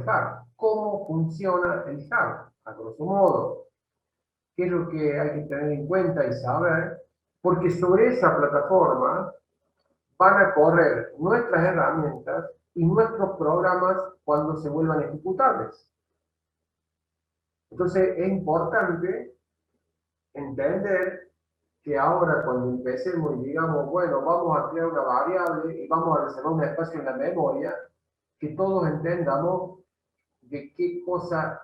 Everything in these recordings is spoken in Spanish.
hard. ¿Cómo funciona el hard? A grosso modo, ¿qué es lo que hay que tener en cuenta y saber? Porque sobre esa plataforma van a correr nuestras herramientas y nuestros programas cuando se vuelvan ejecutables. Entonces es importante entender que ahora cuando empecemos y digamos, bueno, vamos a crear una variable y vamos a reservar un espacio en la memoria, que todos entendamos de qué cosa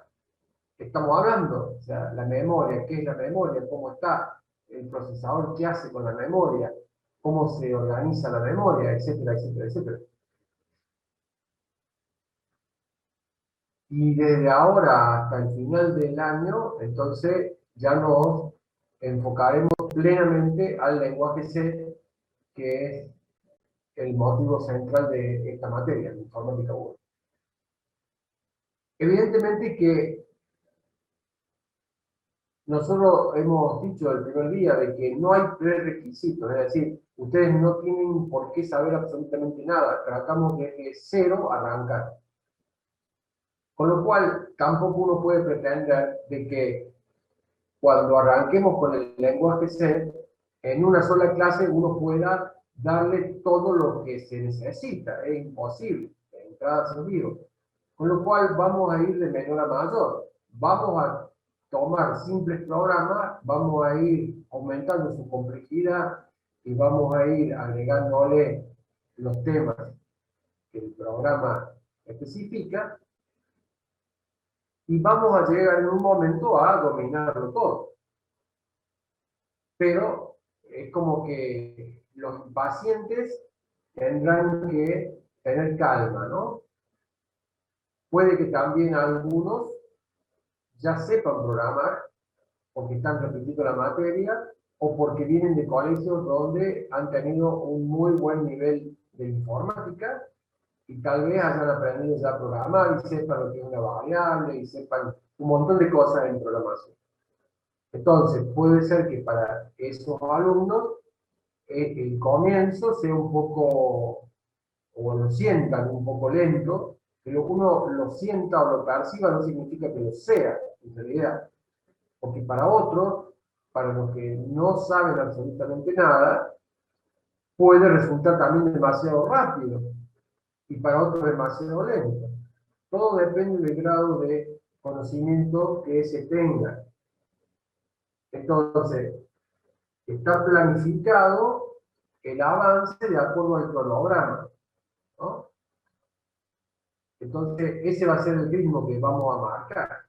estamos hablando. O sea, la memoria, qué es la memoria, cómo está el procesador, qué hace con la memoria, cómo se organiza la memoria, etcétera, etcétera, etcétera. Y desde ahora hasta el final del año, entonces ya nos enfocaremos plenamente al lenguaje C, que es el motivo central de esta materia, la informática web. Evidentemente que nosotros hemos dicho el primer día de que no hay prerequisitos, es decir, ustedes no tienen por qué saber absolutamente nada, tratamos de cero arrancar. Con lo cual, tampoco uno puede pretender de que cuando arranquemos con el lenguaje C, en una sola clase uno pueda darle todo lo que se necesita. Es imposible, de entrada sin digo. Con lo cual vamos a ir de menor a mayor. Vamos a tomar simples programas, vamos a ir aumentando su complejidad y vamos a ir agregándole los temas que el programa especifica y vamos a llegar en un momento a dominarlo todo. Pero es como que los pacientes tendrán que tener calma, ¿no? Puede que también algunos ya sepan programar porque están repitiendo la materia o porque vienen de colegios donde han tenido un muy buen nivel de informática y tal vez hayan aprendido ya a programar y sepan lo que es una variable y sepan un montón de cosas en programación. Entonces, puede ser que para esos alumnos el comienzo sea un poco, o lo sientan un poco lento, pero uno lo sienta o lo perciba no significa que lo sea, en realidad. Porque para otros, para los que no saben absolutamente nada, puede resultar también demasiado rápido y para otros demasiado lento. Todo depende del grado de conocimiento que se tenga. Entonces, está planificado el avance de acuerdo al cronograma, ¿no? Entonces, ese va a ser el ritmo que vamos a marcar.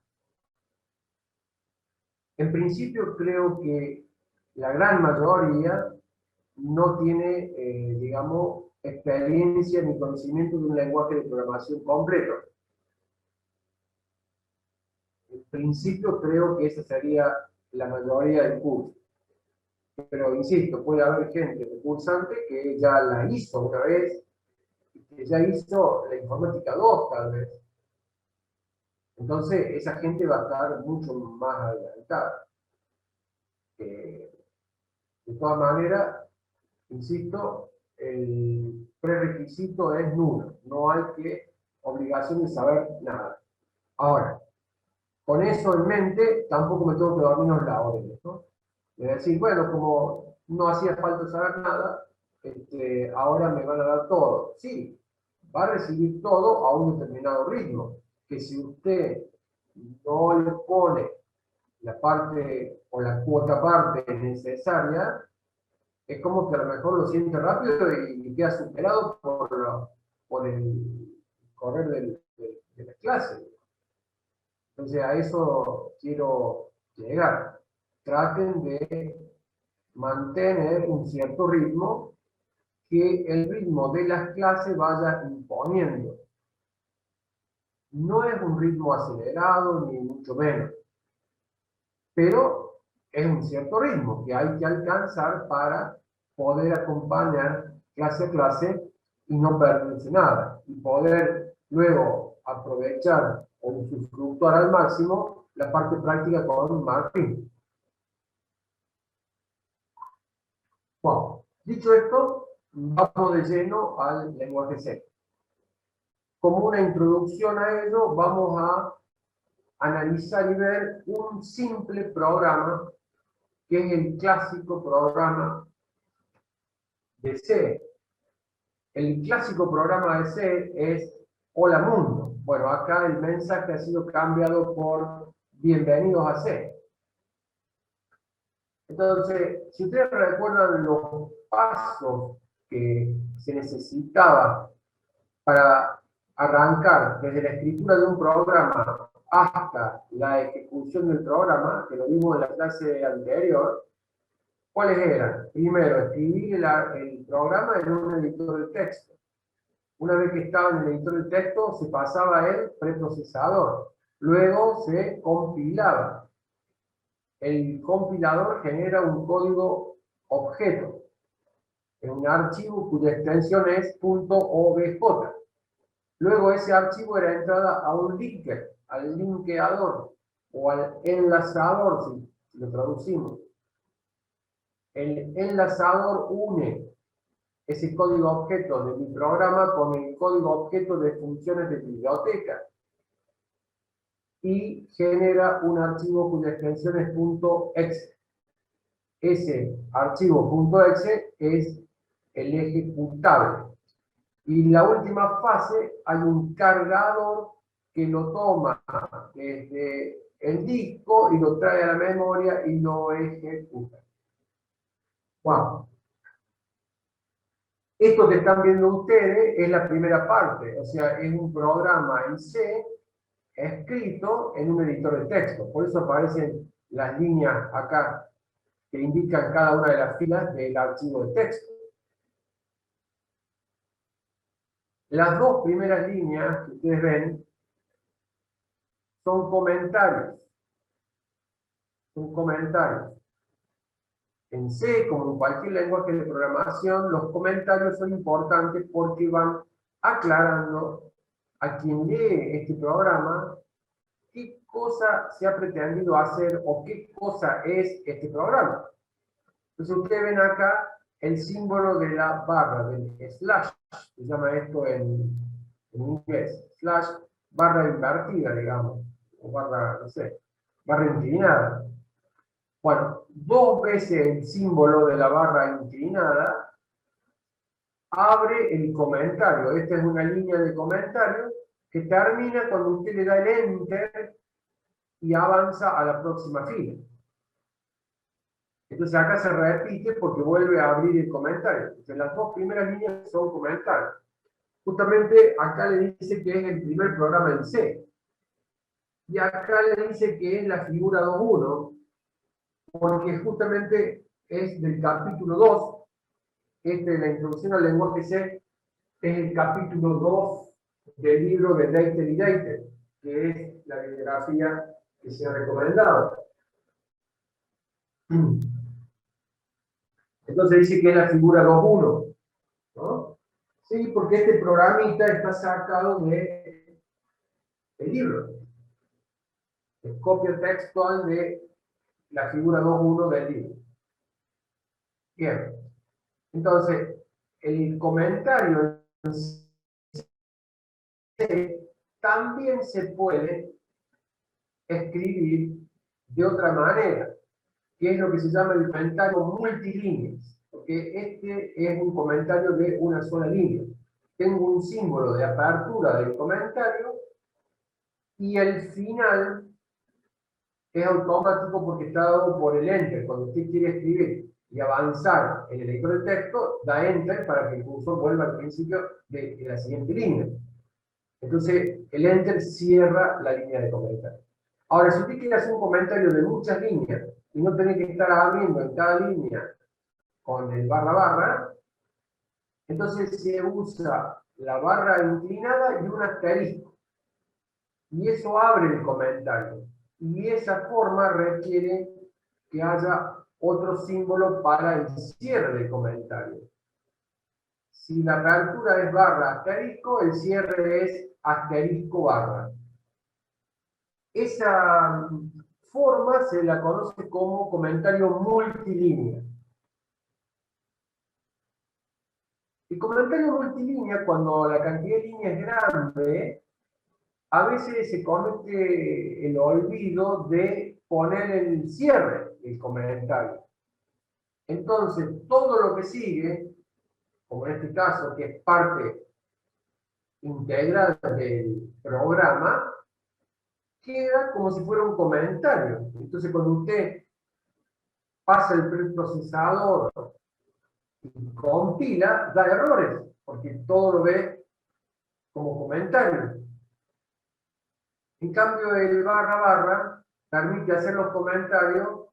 En principio, creo que la gran mayoría no tiene, digamos, experiencia ni conocimiento de un lenguaje de programación completo. En principio, creo que esa sería la mayoría del curso. Pero, insisto, puede haber gente cursante que ya la hizo una vez, que ya hizo la informática 2 tal vez. Entonces, esa gente va a estar mucho más adelantada. De todas maneras, insisto, el prerequisito es nulo. No hay que obligación de saber nada. Ahora, con eso en mente, tampoco me tengo que dormir los laureles, ¿no? Es decir, bueno, como no hacía falta saber nada, ahora me van a dar todo. Sí, va a recibir todo a un determinado ritmo, que si usted no le pone la parte o la cuota parte necesaria, es como que a lo mejor lo siente rápido y queda superado por el correr de la clase. Entonces a eso quiero llegar. Traten de mantener un cierto ritmo, que el ritmo de las clases vaya imponiendo. No es un ritmo acelerado, ni mucho menos, pero es un cierto ritmo que hay que alcanzar para poder acompañar clase a clase y no perderse nada, y poder luego aprovechar o usufructuar al máximo la parte práctica con Martín. Bueno, dicho esto, vamos de lleno al lenguaje C. como una introducción a ello, vamos a analizar y ver un simple programa, que es el clásico programa de C. El clásico programa de C es Hola Mundo. Bueno, acá el mensaje ha sido cambiado por Bienvenidos a C. Entonces, si ustedes recuerdan los pasos que se necesitaba para arrancar desde la escritura de un programa hasta la ejecución del programa, que lo vimos en la clase anterior, ¿cuáles eran? Primero, escribir el programa en un editor de texto. Una vez que estaba en el editor de texto, se pasaba al preprocesador. Luego se compilaba. El compilador genera un código objeto, en un archivo cuya extensión es .obj. Luego ese archivo era entrada a un linker, al linkeador o al enlazador, si lo traducimos. El enlazador une ese código objeto de mi programa con el código objeto de funciones de biblioteca y genera un archivo cuya extensión es .exe. Ese archivo .exe es el ejecutable. Y en la última fase hay un cargador que lo toma desde el disco y lo trae a la memoria y lo ejecuta. Wow. Esto que están viendo ustedes es la primera parte, o sea, es un programa en C escrito en un editor de texto. Por eso aparecen las líneas acá que indican cada una de las filas del archivo de texto. Las dos primeras líneas que ustedes ven son comentarios. Son comentarios. En C, como en cualquier lenguaje de programación, los comentarios son importantes porque van aclarando a quien lee este programa qué cosa se ha pretendido hacer o qué cosa es este programa. Entonces ustedes ven acá el símbolo de la barra, del slash, se llama esto en inglés, slash, barra invertida, digamos, o barra, no sé, barra inclinada. Bueno, dos veces el símbolo de la barra inclinada abre el comentario. Esta es una línea de comentario que termina cuando usted le da el enter y avanza a la próxima fila. Entonces acá se repite porque vuelve a abrir el comentario. Entonces las dos primeras líneas son comentarios. Justamente acá le dice que es el primer programa en C. Y acá le dice que es la figura 2.1, porque justamente es del capítulo 2. La introducción al lenguaje C es el capítulo 2 del libro de Dated y Dated, que es la bibliografía que se ha recomendado. Entonces dice que es la figura 2.1, ¿no? Sí, porque este programita está sacado del libro. Es copia textual de la figura 2.1 del libro. Bien. Entonces, el comentario también se puede escribir de otra manera, que es lo que se llama el comentario multilíneas, porque este es un comentario de una sola línea. Tengo un símbolo de apertura del comentario y el final es automático porque está dado por el enter. Cuando usted quiere escribir y avanzar en el editor de texto, da enter para que el cursor vuelva al principio de la siguiente línea. Entonces, el enter cierra la línea de comentario. Ahora, si usted quiere hacer un comentario de muchas líneas y no tiene que estar abriendo en cada línea con el barra barra, entonces se usa la barra inclinada y un asterisco. Y eso abre el comentario. Y esa forma requiere que haya otro símbolo para el cierre del comentario. Si la apertura es barra asterisco, el cierre es asterisco barra. Esa forma se la conoce como comentario multilínea. El comentario multilínea, cuando la cantidad de líneas es grande, a veces se comete el olvido de poner el cierre del comentario. Entonces, todo lo que sigue, como en este caso, que es parte integral del programa, queda como si fuera un comentario. Entonces, cuando usted pasa el preprocesador y compila, da errores, porque todo lo ve como comentario. En cambio, el barra barra permite hacer los comentarios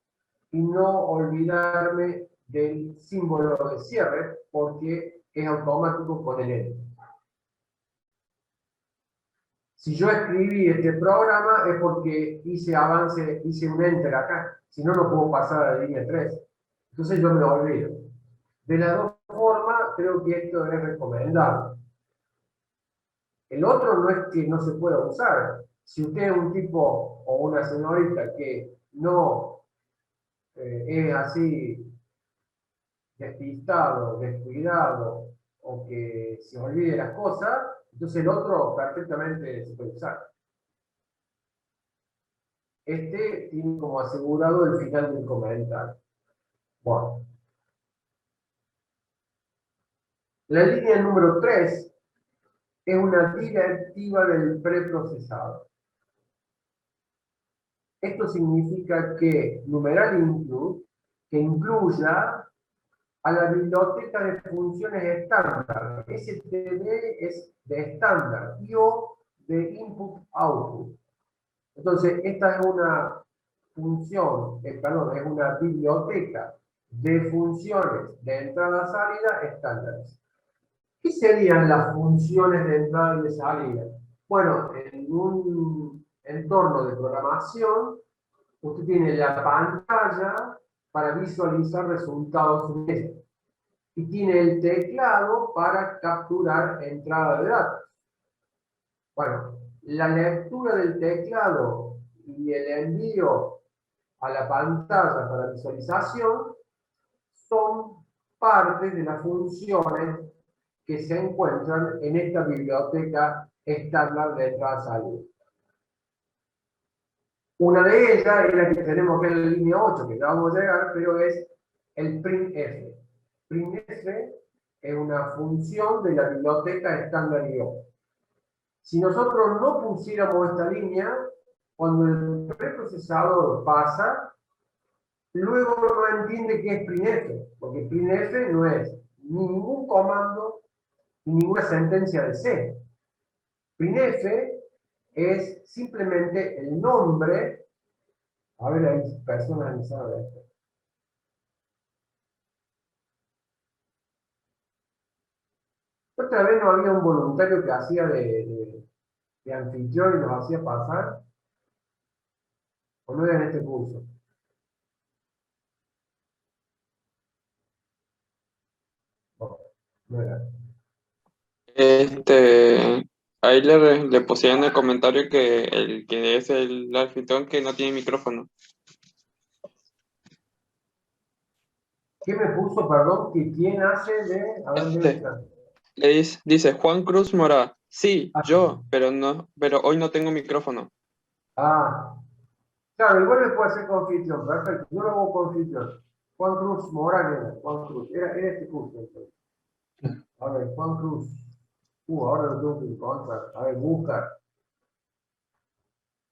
y no olvidarme del símbolo de cierre, porque es automático con el enter. Si yo escribí este programa es porque hice avance, hice un enter acá. Si no, no puedo pasar a la línea 3. Entonces yo me lo olvido. De las dos formas, creo que esto es recomendable. El otro no es que no se pueda usar. Si usted es un tipo o una señorita que no es así despistado, descuidado o que se olvide las cosas, entonces el otro perfectamente se puede usar. Este tiene como asegurado el final del comentario. Bueno. La línea número 3 es una directiva del preprocesado. Esto significa que numeral include, que incluya a la biblioteca de funciones estándar. STD es de estándar, IO de input-output. Entonces, esta es una función, perdón, es una biblioteca de funciones de entrada-salida estándares. ¿Qué serían las funciones de entrada y de salida? Bueno, en un entorno de programación, usted tiene la pantalla para visualizar resultados y tiene el teclado para capturar entrada de datos. Bueno, la lectura del teclado y el envío a la pantalla para visualización son parte de las funciones que se encuentran en esta biblioteca estándar de entrada-salida. Una de ellas es la que tenemos que en la línea 8, que ya vamos a llegar, pero es el printf. Printf es una función de la biblioteca estándar IO. Si nosotros no pusiéramos esta línea, cuando el preprocesador pasa, luego no entiende qué es printf, porque printf no es ni ningún comando ni ninguna sentencia de C. Printf es simplemente el nombre. A ver, hay personas que saben esto. Otra vez no había un voluntario que hacía de anfitrión y nos hacía pasar. ¿O no era en este curso? No, no era. Ahí le pusieron en el comentario que el que es el anfitrión que no tiene micrófono. ¿Qué me puso, perdón? ¿Que quién hace de...? A ver, Dice Juan Cruz Mora, sí, ah, yo, pero hoy no tengo micrófono. ah, claro, igual le puedo hacer confitrión, perfecto. Yo lo hago confitrión. Juan Cruz Morán era, Juan Cruz. Era este curso, entonces. A ver, Juan Cruz. Ahora lo tengo que encontrar. A ver, buscar.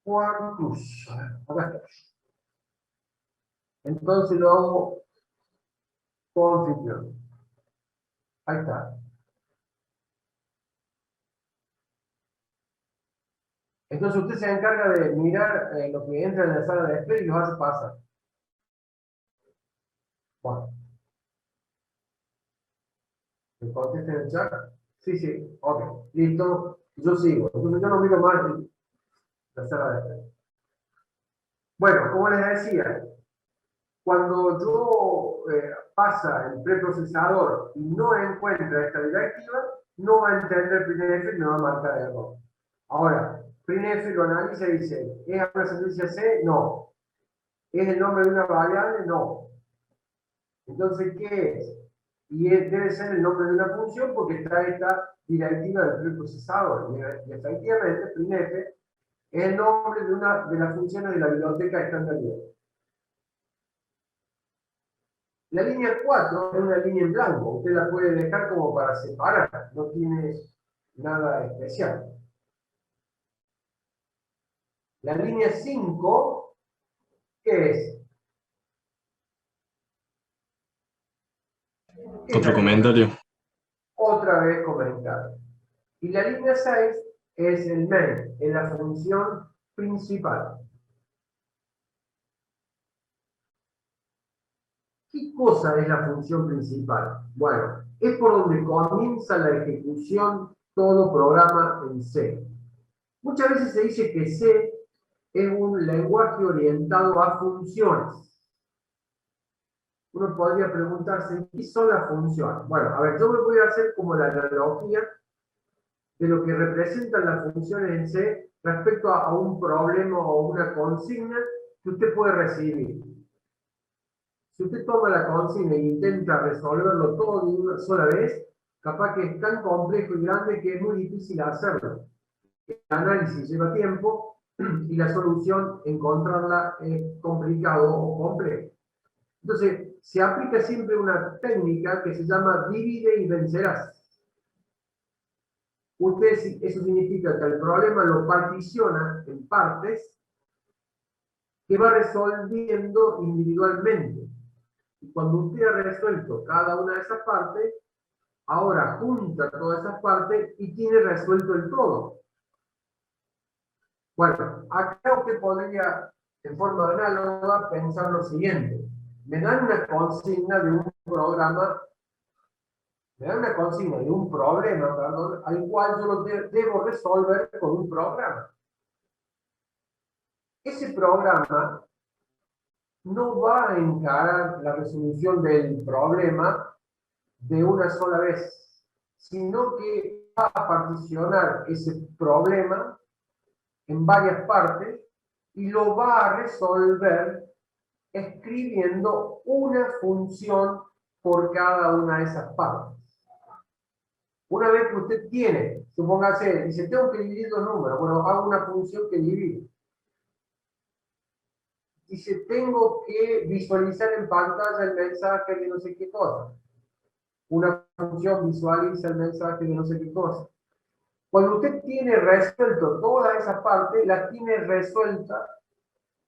Juan Cruz. Acá está. Entonces lo hago confitrión. Ahí está. Entonces usted se encarga de mirar lo que entra en la sala de espera y los hace pasar. Bueno, ¿me contesta en el chat? Sí, sí, ok, listo. Yo sigo. Entonces yo no miro más la sala de espera. Bueno, como les decía, cuando yo pasa el preprocesador y no encuentra esta directiva, no va a entender printf y no va a marcar error. Ahora, printf lo analiza y dice, ¿es una sentencia C? No. ¿Es el nombre de una variable? No. Entonces, ¿qué es? y debe ser el nombre de una función porque está esta directiva del preprocesador. Y efectivamente, printf es el nombre de una de las funciones de la biblioteca estándar. La línea 4 es una línea en blanco, usted la puede dejar como para separar, no tiene nada especial. La línea 5, ¿qué es? Otro comentario. Otra vez comentario. Y la línea 6 es el main, es la función principal. ¿Qué cosa es la función principal? Bueno, es por donde comienza la ejecución todo programa en C. Muchas veces se dice que C es un lenguaje orientado a funciones. Uno podría preguntarse, ¿qué son las funciones? Bueno, a ver, yo me voy a hacer como la analogía de lo que representan las funciones en C respecto a un problema o una consigna que usted puede recibir. Si usted toma la consigna e intenta resolverlo todo de una sola vez, capaz que es tan complejo y grande que es muy difícil hacerlo. El análisis lleva tiempo y la solución, encontrarla es complicado o complejo. Entonces, se aplica siempre una técnica que se llama divide y vencerás. Eso significa que el problema lo particiona en partes que va resolviendo individualmente. Y cuando usted ha resuelto cada una de esas partes, ahora junta todas esas partes y tiene resuelto el todo. Bueno, acá usted podría, en forma análoga, pensar lo siguiente. Me dan una consigna de un programa, me dan una consigna de un problema, perdón, al cual yo lo debo resolver con un programa. Ese programa no va a encarar la resolución del problema de una sola vez, sino que va a particionar ese problema en varias partes y lo va a resolver escribiendo una función por cada una de esas partes. Una vez que usted tiene, supóngase, dice, tengo que dividir dos números, bueno, hago una función que divide. Dice, tengo que visualizar en pantalla el mensaje de no sé qué cosa. Una función visualiza el mensaje de no sé qué cosa. Cuando usted tiene resuelto toda esa parte, la tiene resuelta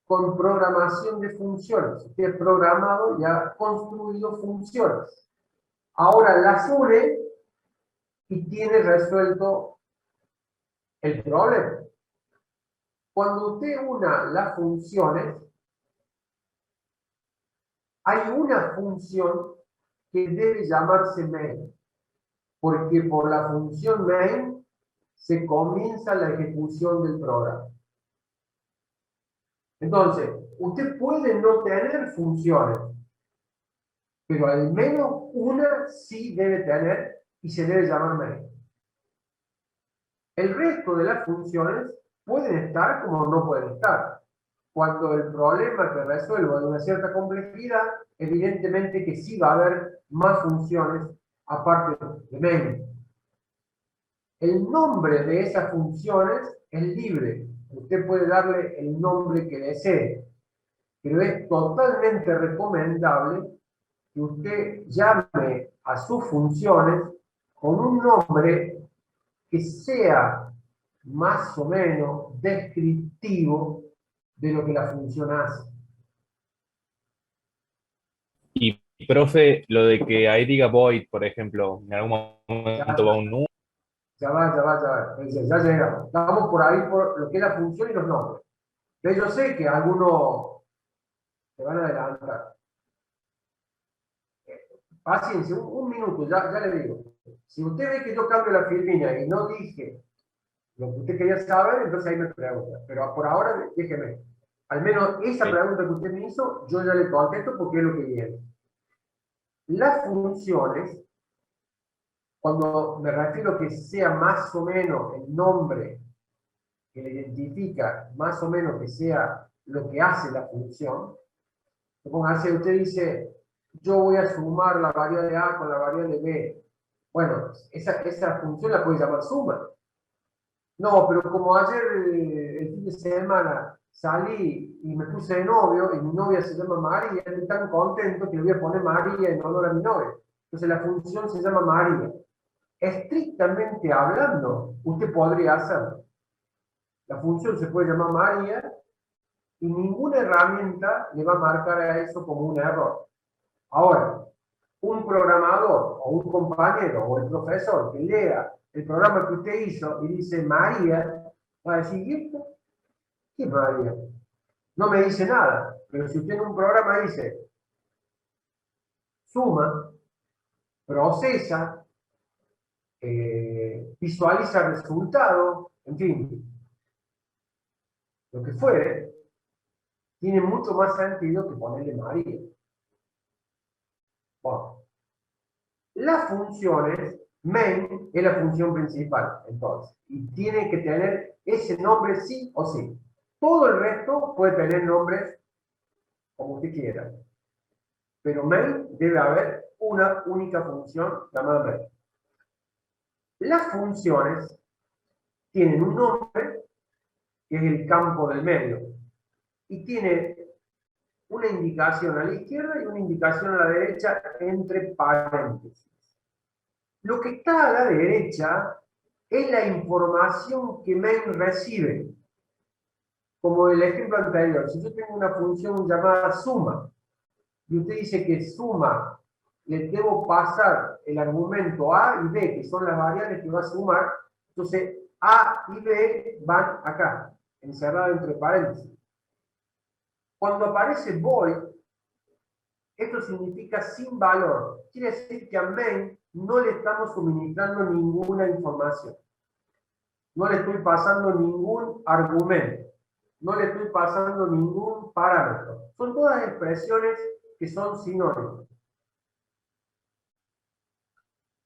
con programación de funciones. Usted ha programado y ha construido funciones. Ahora las une y tiene resuelto el problema. Cuando usted una las funciones, hay una función que debe llamarse main, porque por la función main se comienza la ejecución del programa. Entonces, usted puede no tener funciones, pero al menos una sí debe tener y se debe llamar main. El resto de las funciones pueden estar como no pueden estar. Cuando el problema que resuelvo de una cierta complejidad, evidentemente que sí va a haber más funciones aparte de main. El nombre de esas funciones es libre. Usted puede darle el nombre que desee, pero es totalmente recomendable que usted llame a sus funciones con un nombre que sea más o menos descriptivo de lo que la función hace. Y, profe, lo de que ahí diga void, por ejemplo, en algún momento va un número. Ya va. Ya llegamos. Estamos por ahí por lo que es la función y los nombres. Entonces yo sé que algunos se van a adelantar. Paciencia, un minuto, ya le digo. Si usted ve que yo cambio la filmina y no dije lo que usted quería saber, entonces ahí me pregunta. Pero por ahora, déjeme. Al menos esa pregunta que usted me hizo, yo ya le contesto porque es lo que viene. Las funciones, cuando me refiero que sea más o menos el nombre que le identifica, más o menos que sea lo que hace la función, como hace, usted dice, yo voy a sumar la variable A con la variable B. Bueno, esa función la puedes llamar suma. No, pero como ayer, el fin de semana, salí y me puse de novio, y mi novia se llama María, estoy tan contento que le voy a poner María en honor a mi novia. Entonces la función se llama María. Estrictamente hablando, usted podría hacerlo. La función se puede llamar María y ninguna herramienta le va a marcar a eso como un error. Ahora, un programador o un compañero o el profesor que lea el programa que usted hizo y dice María, va a decir, ¿y esto? ¿Qué es María? No me dice nada, pero si usted en un programa dice suma, procesa, visualiza el resultado, en fin, lo que fuere, tiene mucho más sentido que ponerle María. Bueno, las funciones, main es la función principal, entonces, y tiene que tener ese nombre sí o sí. Todo el resto puede tener nombres como usted quiera, pero main debe haber una única función llamada main. Las funciones tienen un nombre, que es el campo del medio, y tiene una indicación a la izquierda y una indicación a la derecha entre paréntesis. Lo que está a la derecha es la información que main recibe. Como el ejemplo anterior, si yo tengo una función llamada suma, y usted dice que suma, le debo pasar el argumento A y B, que son las variables que va a sumar, entonces A y B van acá, encerrado entre paréntesis. Cuando aparece void, esto significa sin valor. Quiere decir que a main no le estamos suministrando ninguna información. No le estoy pasando ningún argumento. No le estoy pasando ningún parámetro. Son todas expresiones que son sinónimos.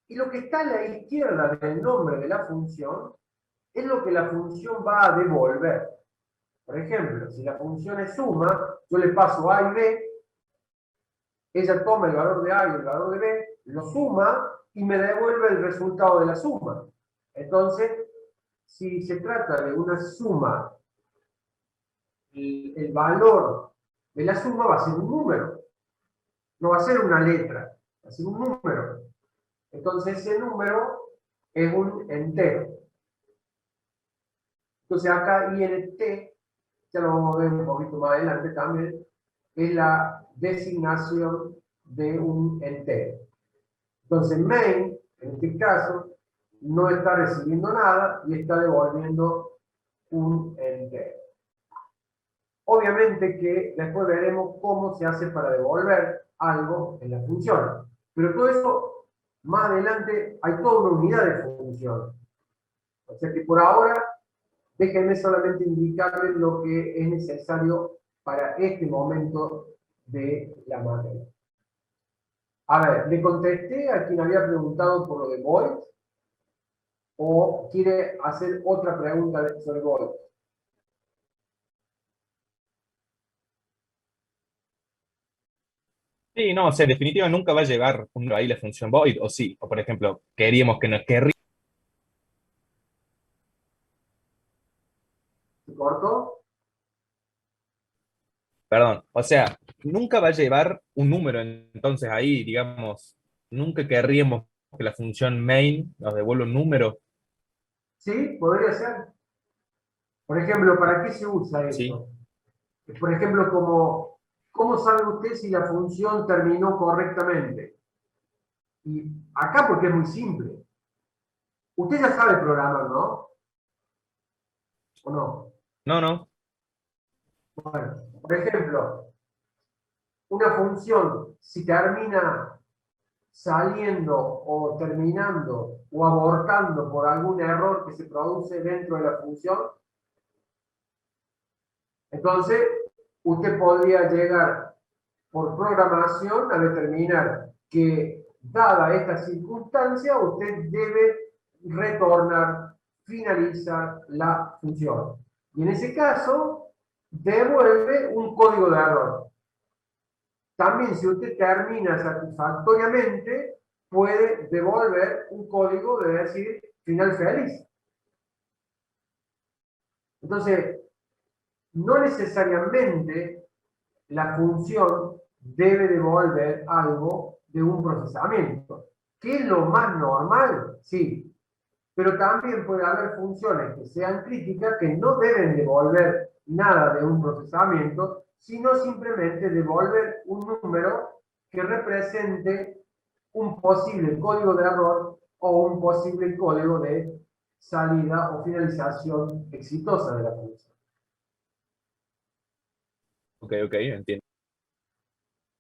Y lo que está a la izquierda del nombre de la función es lo que la función va a devolver. Por ejemplo, si la función es suma, yo le paso A y B, ella toma el valor de A y el valor de B, lo suma y me devuelve el resultado de la suma. Entonces, si se trata de una suma, el valor de la suma va a ser un número, no va a ser una letra, va a ser un número. Entonces ese número es un entero. Entonces acá int, ya lo vamos a ver un poquito más adelante también, es la designación de un entero. Entonces main, en este caso, no está recibiendo nada y está devolviendo un entero. Obviamente que después veremos cómo se hace para devolver algo en la función. Pero todo eso, más adelante, hay toda una unidad de función. O sea que por ahora, déjenme solamente indicarles lo que es necesario para este momento de la materia. A ver, ¿le contesté a quien había preguntado por lo de void? ¿O quiere hacer otra pregunta sobre void? Sí, no, o sea, en definitiva nunca va a llevar ahí la función void, o sí, o por ejemplo, queríamos que nos querría, ¿Se cortó? perdón, o sea, nunca va a llevar un número, entonces ahí, digamos, nunca querríamos que la función main nos devuelva un número, Sí, podría ser. Por ejemplo, ¿para qué se usa ¿sí? eso? Por ejemplo, ¿cómo sabe usted si la función terminó correctamente? Y acá porque es muy simple. Usted ya sabe programar, ¿no? ¿O no? No, no, Bueno, por ejemplo, una función, si termina saliendo o terminando o abortando por algún error que se produce dentro de la función, entonces usted podría llegar por programación a determinar que, dada esta circunstancia, usted debe retornar, finalizar la función. Y en ese caso, devuelve un código de error. También si usted termina satisfactoriamente, puede devolver un código de decir final feliz. Entonces, no necesariamente la función debe devolver algo de un procesamiento. ¿Qué es lo más normal? Sí. Pero también puede haber funciones que sean críticas que no deben devolver nada de un procesamiento, sino simplemente devolver un número que represente un posible código de error o un posible código de salida o finalización exitosa de la función. Ok, entiendo.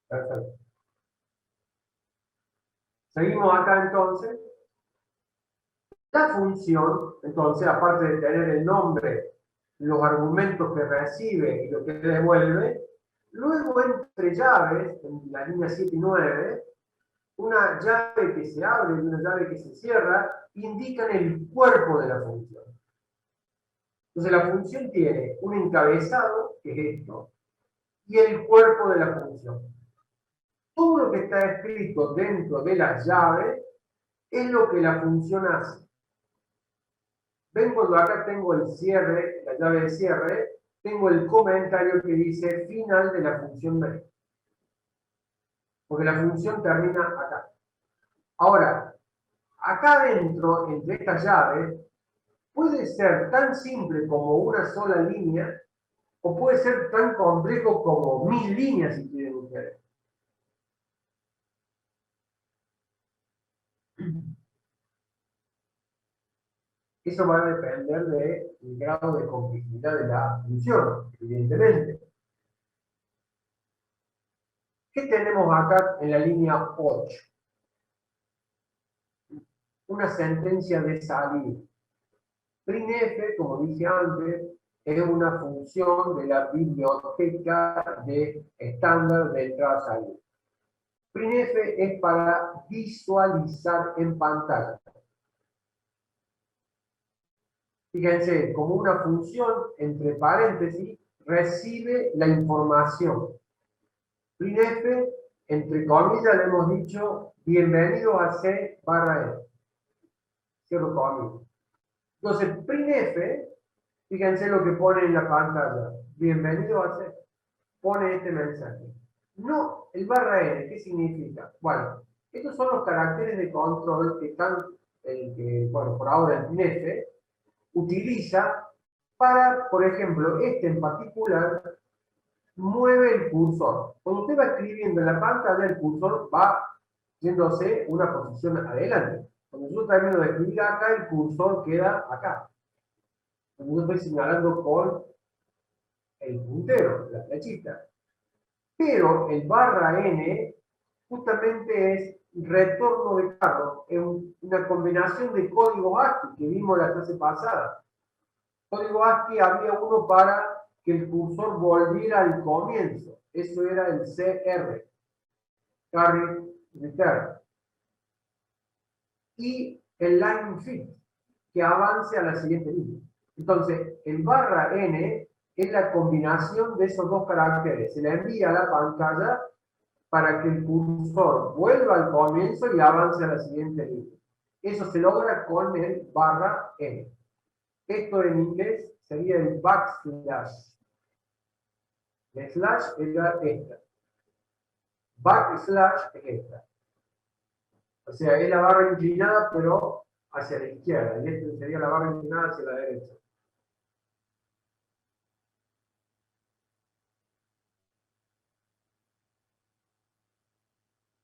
Perfecto. Seguimos acá entonces. La función, entonces, aparte de tener el nombre, los argumentos que recibe y lo que devuelve, luego entre llaves, en la línea 7 y 9, una llave que se abre y una llave que se cierra, indican el cuerpo de la función. Entonces la función tiene un encabezado, que es esto, y el cuerpo de la función. Todo lo que está escrito dentro de las llaves es lo que la función hace. Ven cuando acá tengo el cierre, la llave de cierre, tengo el comentario que dice final de la función B. Porque la función termina acá. Ahora, acá dentro, entre estas llaves, puede ser tan simple como una sola línea, o puede ser tan complejo como 1000 líneas, si quieren ustedes. Eso va a depender del grado de complejidad de la función, evidentemente. ¿Qué tenemos acá en la línea 8? Una sentencia de salida. Printf, como dije antes, es una función de la biblioteca de estándar de entrada-salida. Printf es para visualizar en pantalla. Fíjense, como una función, entre paréntesis, recibe la información. Printf, entre comillas, le hemos dicho, bienvenido a C barra E. Cierro comillas. Entonces, printf, fíjense lo que pone en la pantalla. Bienvenido a C. Pone este mensaje. No, el barra N, ¿qué significa? Bueno, estos son los caracteres de control que están, bueno, por ahora el printf utiliza para, por ejemplo, este en particular, mueve el cursor. Cuando usted va escribiendo en la pantalla, el cursor va yéndose una posición adelante. Cuando yo termino de escribir acá, el cursor queda acá. Cuando yo estoy señalando con el puntero, la flechita. Pero el barra N justamente es retorno de carro, es una combinación de códigos ASCII que vimos la clase pasada. Código ASCII había uno para que el cursor volviera al comienzo. Eso era el CR, Carry Return. Y el line fit, que avance a la siguiente línea. Entonces, el barra N es la combinación de esos dos caracteres. Se la envía a la pantalla para que el cursor vuelva al comienzo y avance a la siguiente línea. Eso se logra con el barra N. Esto en inglés sería el backslash. El slash era esta. Backslash es esta. O sea, es la barra inclinada, pero hacia la izquierda. Y esta sería la barra inclinada hacia la derecha.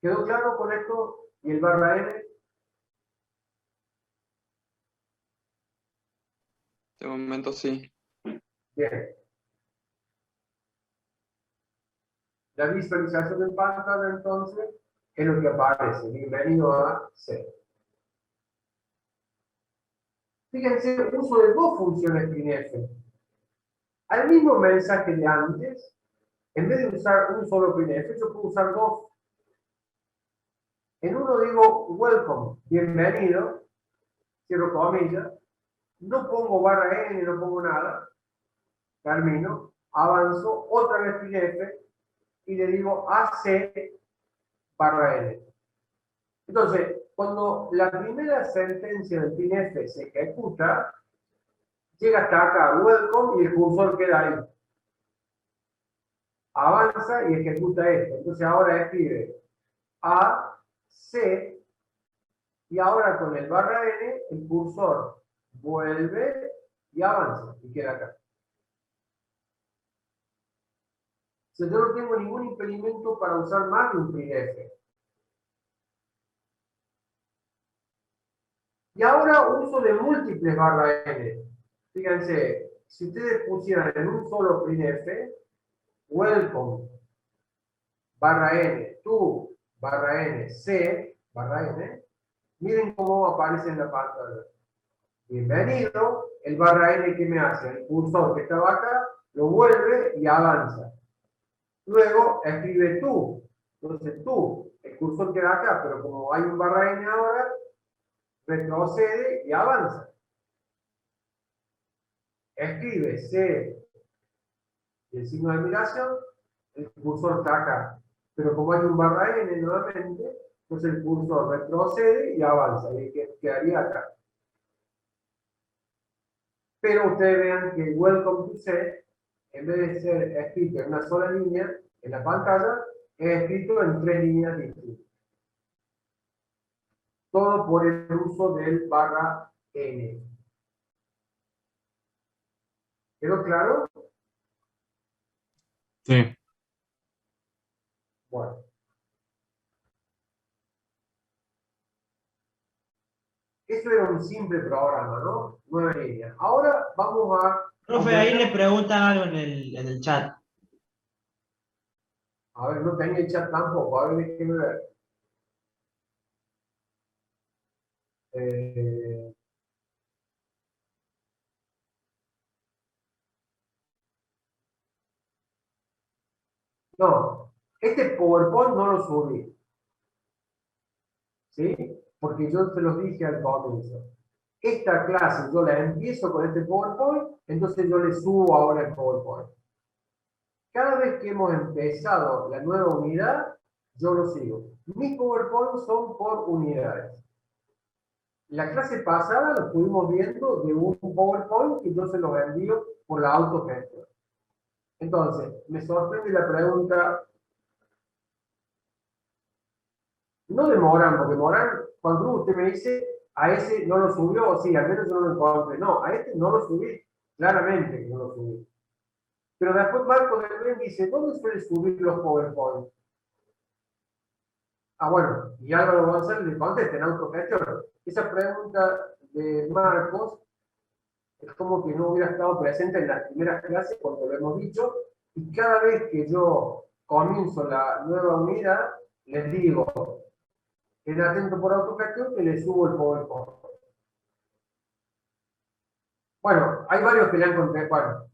¿Quedó claro con esto? ¿Y el barra N? De momento sí. Bien. La visualización en pantalla, entonces, es lo que aparece. Bienvenido a C. Fíjense, uso de dos funciones printf. Al mismo mensaje de antes, en vez de usar un solo printf, yo puedo usar dos. En uno digo welcome, bienvenido, cierro comillas, no pongo barra N, no pongo nada, termino, avanzo, otra vez printf, y le digo AC barra N. Entonces, cuando la primera sentencia del printf se ejecuta, llega hasta acá, welcome, y el cursor queda ahí. Avanza y ejecuta esto. Entonces ahora escribe A, C, y ahora con el barra N, el cursor vuelve y avanza, y queda acá. O sea, yo no tengo ningún impedimento para usar más de un printf. Y ahora uso de múltiples barra N. Fíjense, si ustedes pusieran en un solo printf, welcome, barra N, to, barra N, C, barra N, miren cómo aparece en la pantalla. Bienvenido, el barra N que me hace, el cursor que estaba acá, lo vuelve y avanza. Luego escribe tú, entonces tú, el cursor queda acá, pero como hay un barra N ahora, retrocede y avanza. Escribe C y el signo de admiración, el cursor está acá. Pero como hay un barra N nuevamente, entonces el cursor retrocede y avanza, y quedaría acá. Pero ustedes vean que welcome to C, en vez de ser escrito en una sola línea, en la pantalla, es escrito en 3 líneas distintas. Todo por el uso del barra N. ¿Quedó claro? Sí. Bueno. Eso era un simple programa, ¿no? 9 líneas. Ahora vamos a... Profe, ahí le preguntan algo en el chat. A ver, no tenía el chat tampoco. A ver, déjenme ver. Eh, No, este PowerPoint no lo subí. ¿Sí? Porque yo se los dije al comienzo. Esta clase yo la empiezo con este PowerPoint, entonces yo le subo ahora el PowerPoint. Cada vez que hemos empezado la nueva unidad, yo lo sigo. Mis PowerPoint son por unidades. La clase pasada lo estuvimos viendo de un PowerPoint que yo se los envío por la autogestión. Entonces, me sorprende la pregunta. No de Morán, porque Morán, cuando usted me dice, a ese no lo subió, o sí, al menos yo no lo encontré. No, a este no lo subí, claramente que no lo subí. Pero después Marco de Bren dice, ¿dónde suele subir los PowerPoint? Ah, bueno, y Álvaro González le contesta en autogestión. Esa pregunta de Marcos es como que no hubiera estado presente en las primeras clases, cuando lo hemos dicho, y cada vez que yo comienzo la nueva unidad, les digo, estén atento por autogestión que le subo el PowerPoint. Bueno, hay varios que le han contestado. Bueno,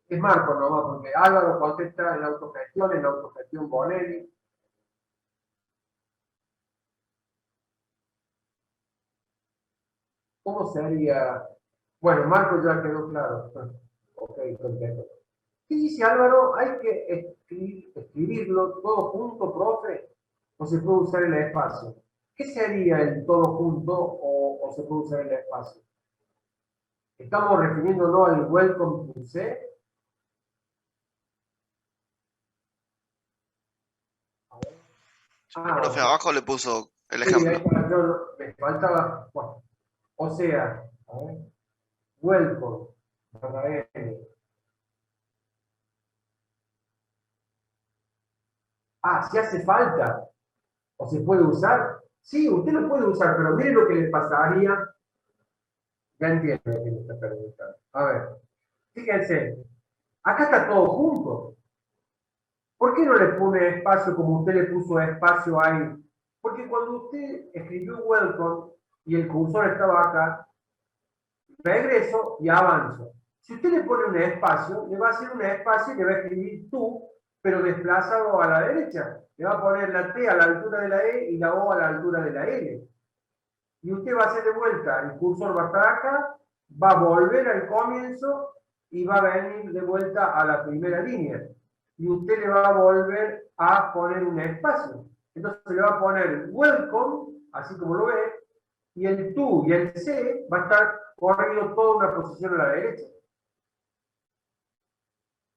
es Marco nomás, porque Álvaro contesta en la autogestión Bonelli. ¿Cómo sería? Bueno, Marco ya quedó claro. Ok, contento. ¿Qué dice Álvaro? ¿Hay que escribirlo todo junto, profe? ¿O se puede usar el espacio? ¿Qué sería el todo junto o se puede usar el espacio? ¿Estamos refiriéndonos al welcome to C? Profe, abajo le puso el Sí, ejemplo. ahí está, me faltaba. Bueno, o sea, a ver, welcome, barra N. Ah, si hace falta, o se puede usar. Sí, usted lo puede usar, pero mire lo que le pasaría. Ya entiendo lo que me está preguntando. A ver, fíjense, acá está todo junto. ¿Por qué no le pone espacio como usted le puso espacio ahí? Porque cuando usted escribió welcome y el cursor estaba acá, regreso y avanzo. Si usted le pone un espacio, le va a hacer un espacio y le va a escribir tú, pero desplazado a la derecha. Le va a poner la T a la altura de la E y la O a la altura de la L. Y usted va a hacer de vuelta, el cursor va a estar acá, va a volver al comienzo y va a venir de vuelta a la primera línea. y usted le va a volver a poner un espacio. Entonces le va a poner welcome, así como lo ve, y el to y el C va a estar corriendo toda una posición a la derecha.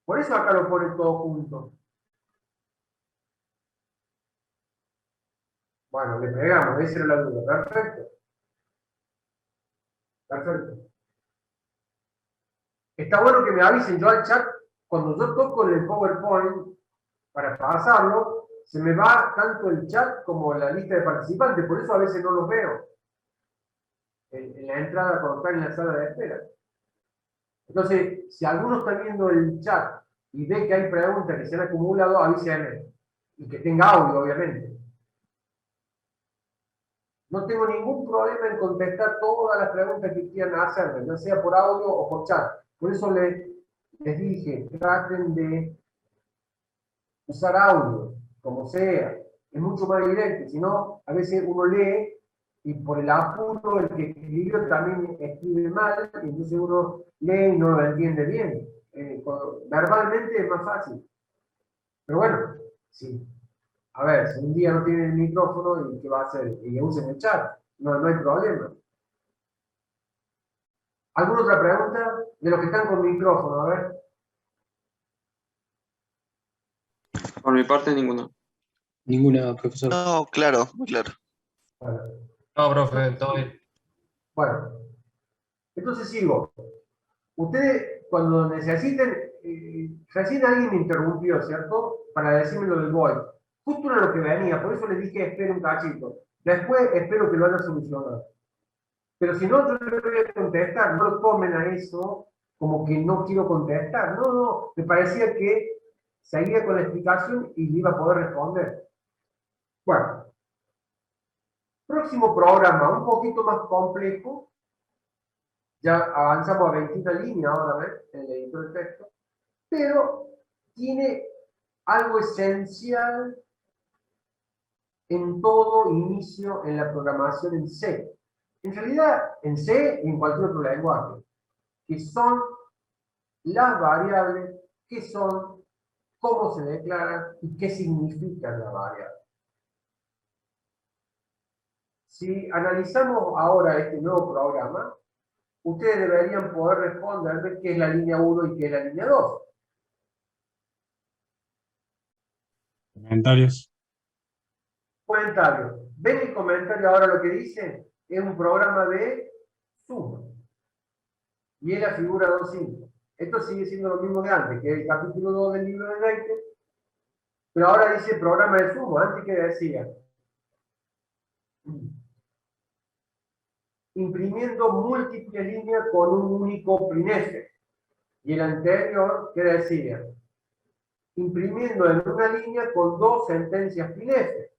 Por eso acá lo pone todo junto. Bueno, le pegamos, esa era la duda. Perfecto. Perfecto. Está bueno que me avisen yo al chat, cuando yo toco el PowerPoint para pasarlo, se me va tanto el chat como la lista de participantes, por eso a veces no los veo en la entrada cuando están en la sala de espera. Entonces, si alguno está viendo el chat y ve que hay preguntas que se han acumulado, avísenme. Y que tenga audio, obviamente. No tengo ningún problema en contestar todas las preguntas que quieran hacerme, ya sea por audio o por chat. Por eso les dije, traten de usar audio, como sea. Es mucho más directo, si no, a veces uno lee y por el apuro el que escribió también escribe mal, y entonces uno lee y no lo entiende bien. Verbalmente es más fácil. Pero bueno, sí. A ver, si un día no tiene el micrófono, ¿y qué va a hacer? Y usen el chat. No, no hay problema. ¿Alguna otra pregunta? De los que están con micrófono, a ver. Por mi parte, ninguna. Ninguna, profesor. No, claro, muy claro. Bueno, No, profe, todo bien. bueno. Entonces sigo. Ustedes, cuando necesiten, recién alguien me interrumpió, ¿cierto? Para decirme lo del void. Justo era lo que venía, por eso le dije espere un cachito. Después espero que lo haya solucionado. Pero si no, yo le voy a contestar, no lo tomen a eso como que no quiero contestar. No, no, me parecía que seguía con la explicación y le iba a poder responder. Bueno, próximo programa, un poquito más complejo. Ya avanzamos a 21 líneas ahora, ¿ves? En el editor de texto. Pero tiene algo esencial en todo inicio en la programación en C. En realidad, en C y en cualquier otro lenguaje, que son las variables, qué son, cómo se declaran y qué significan las variables. Si analizamos ahora este nuevo programa, ustedes deberían poder responder qué es la línea 1 y qué es la línea 2. Comentarios. Comentario. ¿Ven el comentario ahora lo que dice? Es un programa de suma. Y es la figura 2.5. Esto sigue siendo lo mismo de antes, que es el capítulo 2 del libro de Reite, pero ahora dice programa de suma. Antes que decía imprimiendo múltiples líneas con un único printf. Y el anterior, ¿qué decía? Imprimiendo en una línea con dos sentencias printf.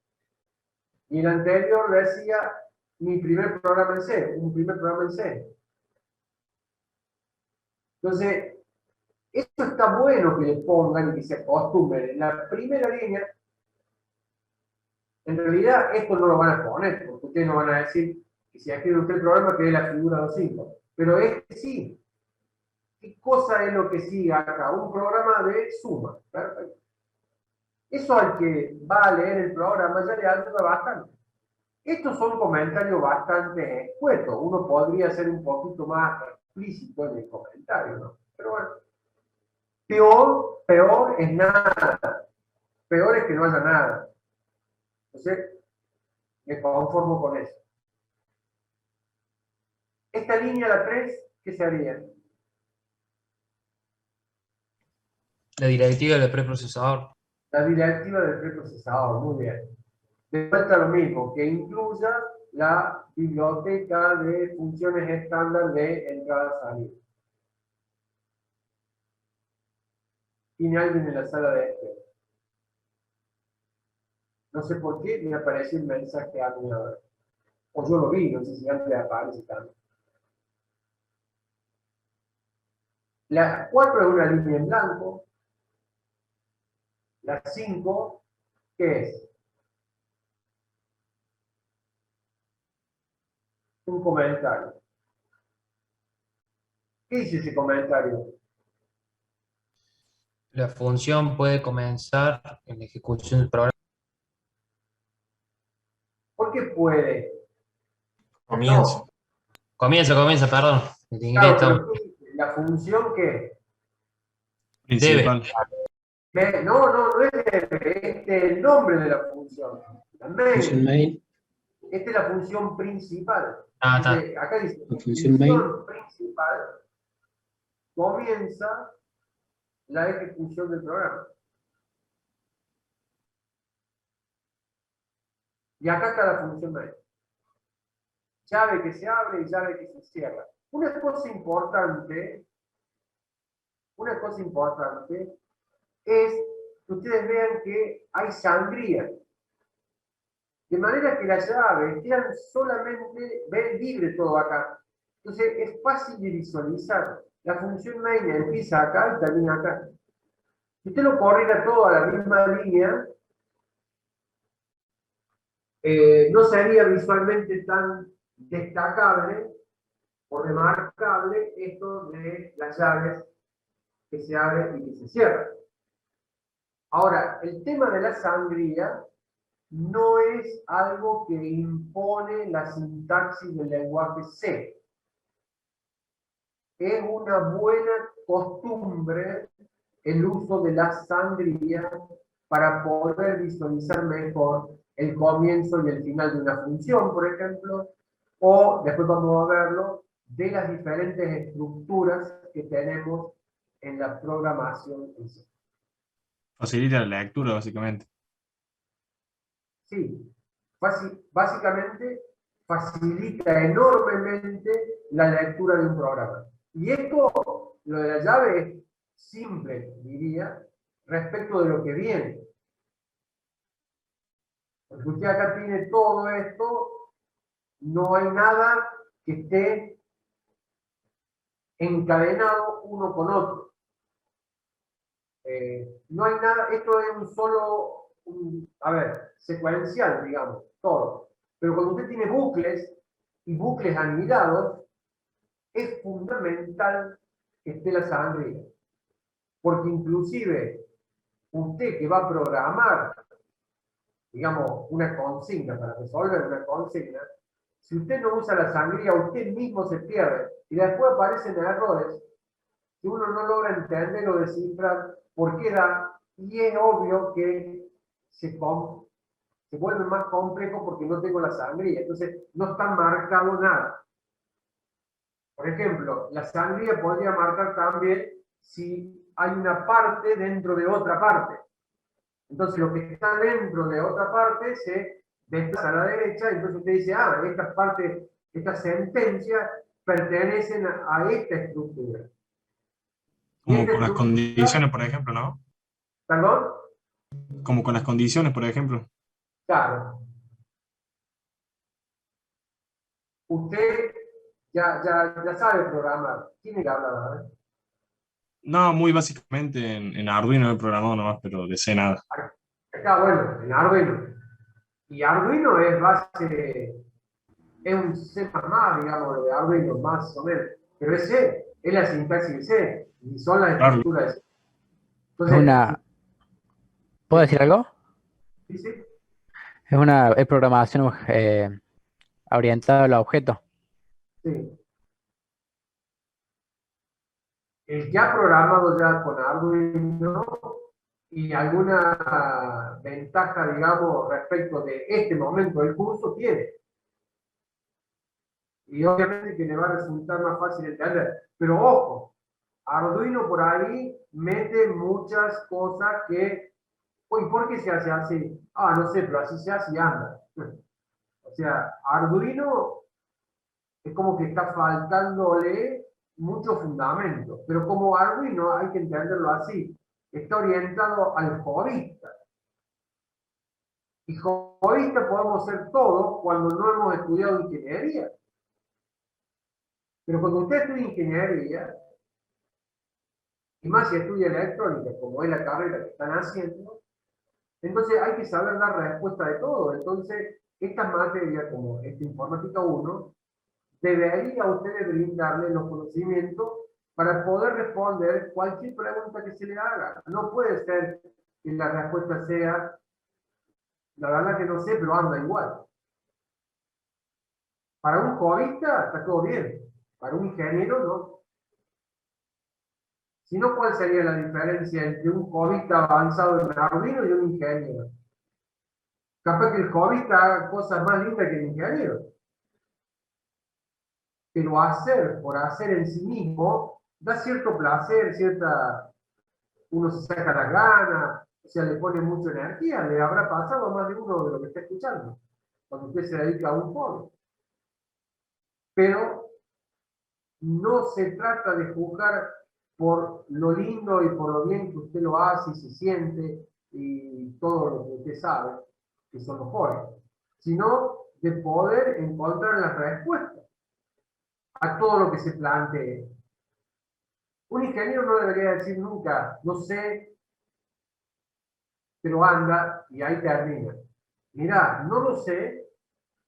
Y el anterior decía mi primer programa en C, un primer programa en C. Entonces, esto está bueno que le pongan y que se acostumbren. En la primera línea, en realidad esto no lo van a poner, porque ustedes no van a decir que si escribe usted el programa que es la figura 2.5. Pero este sí. ¿Qué cosa es lo que sigue acá? Un programa de suma. Perfecto. Eso al que va a leer el programa ya le ayuda bastante. Estos son comentarios bastante escuetos. Uno podría ser un poquito más explícito en el comentario, ¿no? Pero bueno. Peor es nada. Peor es que no haya nada. Entonces, me conformo con eso. Esta línea, la 3, ¿qué se haría? La directiva del preprocesador. La directiva del preprocesador, muy bien. De vuelta lo mismo, que incluya la biblioteca de funciones estándar de entrada-salida. ¿Tiene alguien en la sala de espera? No sé por qué me apareció el mensaje a mí ahora. O yo lo vi, no sé si antes le aparece también. La 4 es una línea en blanco. La 5, ¿qué es? Un comentario. ¿Qué dice ese comentario? La función puede comenzar en la ejecución del programa. ¿Por qué puede? Comienza. No, Comienza, perdón. En inglés claro, estamos. pero ¿qué dice? La función que... Debe. No es el nombre de la función. La Función main. main, Esta es la función principal. Ah, está. Dice, acá dice, la función main, función principal comienza la ejecución del programa. Y acá está la función main. Llave que se abre y llave que se cierra. Una cosa importante es que ustedes vean que hay sangría. De manera que las llaves quedan solamente, ven libre todo acá. Entonces es fácil de visualizar. La función main empieza acá y termina acá. Si usted lo corriera todo a la misma línea, no sería visualmente tan destacable o remarcable esto de las llaves que se abren y que se cierran. Ahora, el tema de la sangría no es algo que impone la sintaxis del lenguaje C. Es una buena costumbre el uso de la sangría para poder visualizar mejor el comienzo y el final de una función, por ejemplo, o después vamos a verlo, de las diferentes estructuras que tenemos en la programación en C. Facilita la lectura, básicamente. Sí, básicamente facilita enormemente la lectura de un programa. Y esto, lo de la llave, es simple, diría, respecto de lo que viene. Porque usted acá tiene todo esto, no hay nada que esté encadenado uno con otro. No hay nada, esto es un solo, secuencial, digamos, todo. Pero cuando usted tiene bucles y bucles anidados, es fundamental que esté la sangría. Porque inclusive usted que va a programar, digamos, una consigna, para resolver una consigna, si usted no usa la sangría, usted mismo se pierde. Y después aparecen errores que uno no logra entender o descifrar por qué da, y es obvio que se vuelve más complejo porque no tengo la sangría. Entonces, no está marcado nada. Por ejemplo, la sangría podría marcar también si hay una parte dentro de otra parte. Entonces, lo que está dentro de otra parte se desplaza a la derecha, y entonces usted dice, estas partes, estas sentencias pertenecen a esta estructura. Y Como esta con las estructura, condiciones, por ejemplo, ¿no? ¿perdón? Como con las condiciones, por ejemplo. Claro. Usted ya sabe programar. Tiene que hablar, ¿verdad? No, muy básicamente en Arduino he programado nomás, pero de C nada. Está bueno, en Arduino. Y Arduino es base, es un C++, digamos, de Arduino, más o menos. Pero es C, es la sintaxis de C, y son las Claro. estructuras de C. Es Entonces, una, ¿puedo decir algo? sí, sí, Es programación orientada a los objetos. sí. El que ha programado ya con Arduino y alguna ventaja, digamos, respecto de este momento del curso, tiene. Y obviamente que le va a resultar más fácil entender. Pero ojo, Arduino por ahí mete muchas cosas que, uy, ¿por qué se hace así? No sé, pero así se hace y anda. O sea, Arduino es como que está faltándole mucho fundamento. Pero como Arduino hay que entenderlo así. Está orientado al jovista. Y jovista podemos ser todos cuando no hemos estudiado ingeniería. Pero cuando usted estudia ingeniería, y más si estudia electrónica, como es la carrera que están haciendo, entonces hay que saber dar respuesta de todo. Entonces, estas materias, como esta informática 1, debería a ustedes brindarle los conocimientos para poder responder cualquier pregunta que se le haga. No puede ser que la respuesta sea, la verdad que no sé, pero anda igual. Para un codista está todo bien, para un ingeniero no. Si no, ¿cuál sería la diferencia entre un codista avanzado en Arduino y un ingeniero? Capaz que el codista haga cosas más lindas que el ingeniero. Pero hacer por hacer en sí mismo da cierto placer, uno se saca la gana, o sea, le pone mucha energía, le habrá pasado a más de uno de lo que está escuchando, cuando usted se dedica a un hobby. Pero no se trata de juzgar por lo lindo y por lo bien que usted lo hace y se siente y todo lo que usted sabe, que son los hobbies, sino de poder encontrar las respuestas a todo lo que se plantee. Un ingeniero no debería decir nunca, no sé, pero anda y ahí termina. Mirá, no lo sé,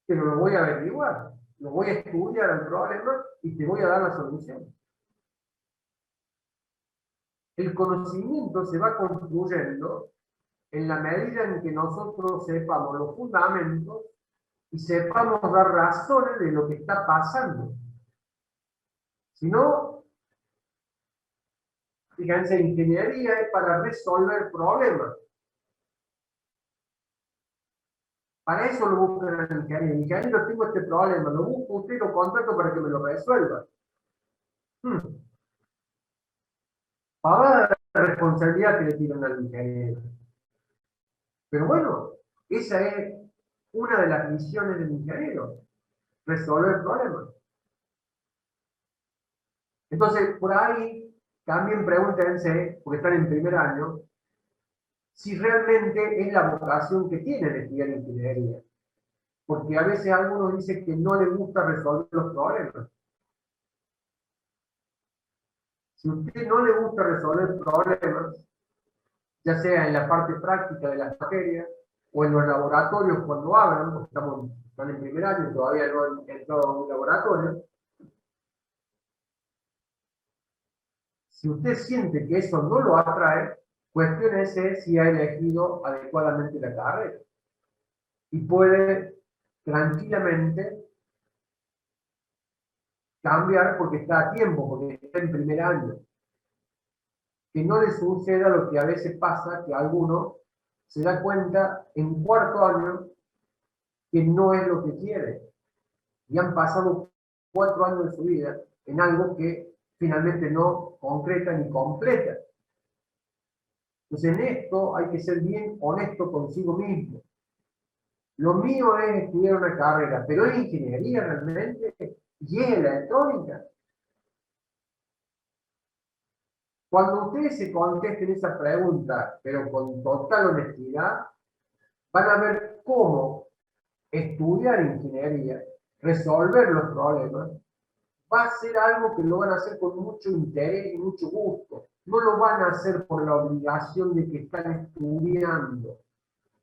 pero lo voy a averiguar, lo voy a estudiar el problema y te voy a dar la solución. El conocimiento se va construyendo en la medida en que nosotros sepamos los fundamentos y sepamos dar razones de lo que está pasando. Si no, fíjense, ingeniería es para resolver problemas. Para eso lo buscan al ingeniero. Ingeniero, tengo este problema, lo busco usted, lo contrato para que me lo resuelva. Pagada la responsabilidad que le tiran al ingeniero. Pero bueno, esa es una de las misiones del ingeniero, resolver problemas. Entonces, por ahí, también pregúntense, porque están en primer año, si realmente es la vocación que tienen de estudiar ingeniería. Porque a veces algunos dicen que no les gusta resolver los problemas. Si a usted no le gusta resolver problemas, ya sea en la parte práctica de las materias o en los laboratorios cuando hablan, porque están en primer año y todavía no han entrado a un laboratorio, si usted siente que eso no lo atrae, cuestiónese si ha elegido adecuadamente la carrera. Y puede tranquilamente cambiar porque está a tiempo, porque está en primer año. Que no le suceda lo que a veces pasa, que alguno se da cuenta en cuarto año que no es lo que quiere. Y han pasado 4 años de su vida en algo que finalmente no concreta ni completa. Entonces en esto hay que ser bien honesto consigo mismo. Lo mío es estudiar una carrera, pero es ingeniería realmente y es electrónica. Cuando ustedes se contesten esa pregunta, pero con total honestidad, van a ver cómo estudiar ingeniería, resolver los problemas, va a ser algo que lo van a hacer con mucho interés y mucho gusto. No lo van a hacer por la obligación de que están estudiando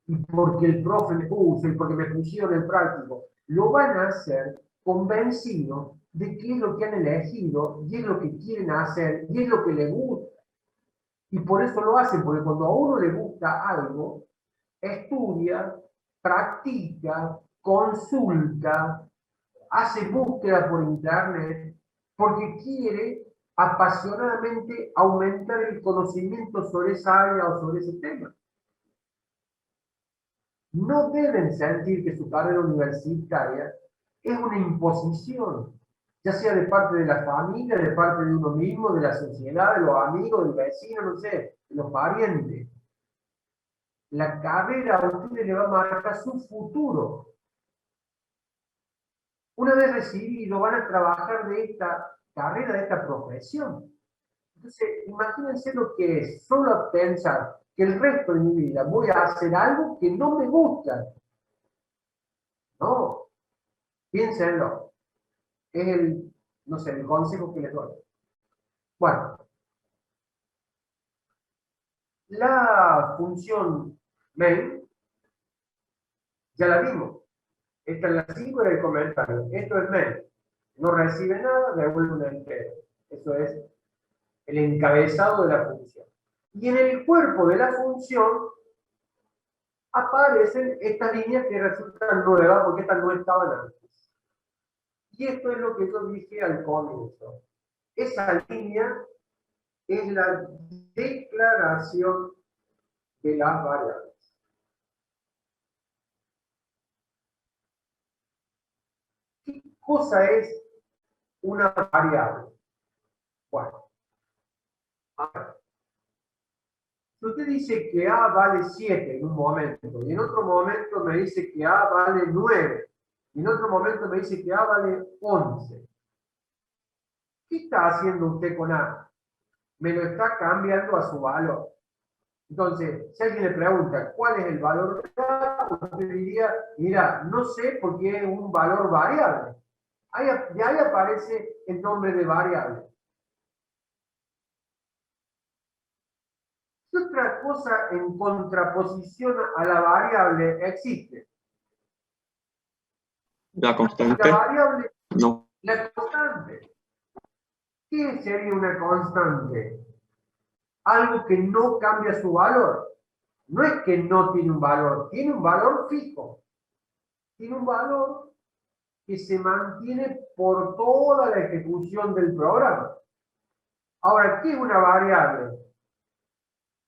y porque el profe me puso y porque me pusieron el práctico. Lo van a hacer convencidos de que es lo que han elegido y es lo que quieren hacer y es lo que les gusta. Y por eso lo hacen, porque cuando a uno le gusta algo, estudia, practica, consulta, hace búsqueda por internet, porque quiere apasionadamente aumentar el conocimiento sobre esa área o sobre ese tema. No deben sentir que su carrera universitaria es una imposición, ya sea de parte de la familia, de parte de uno mismo, de la sociedad, de los amigos, del vecino, no sé, de los parientes. La carrera a ustedes le va a marcar su futuro. Una vez recibido, van a trabajar de esta carrera, de esta profesión. Entonces, imagínense lo que es solo pensar que el resto de mi vida voy a hacer algo que no me gusta. No, piénsenlo. Es no sé, el consejo que les doy. Bueno, la función main ya la vimos. Esta es la 5 en el comentario. Esto es main. No recibe nada, devuelve una entera. Eso es el encabezado de la función. Y en el cuerpo de la función aparecen estas líneas que resultan nuevas porque estas no estaban antes. Y esto es lo que yo dije al comienzo. Esa línea es la declaración de las variables. ¿Qué cosa es una variable? Bueno, a ver. Si usted dice que A vale 7 en un momento, y en otro momento me dice que A vale 9, y en otro momento me dice que A vale 11, ¿qué está haciendo usted con A? Me lo está cambiando a su valor. Entonces, si alguien le pregunta cuál es el valor de A, usted diría, mira, no sé porque es un valor variable. De ahí aparece el nombre de variable. ¿Qué otra cosa en contraposición a la variable existe? La constante. La variable, No. la constante. ¿Qué sería una constante? Algo que no cambia su valor. No es que no tiene un valor, tiene un valor fijo. Tiene un valor que se mantiene por toda la ejecución del programa. Ahora, ¿qué es una variable?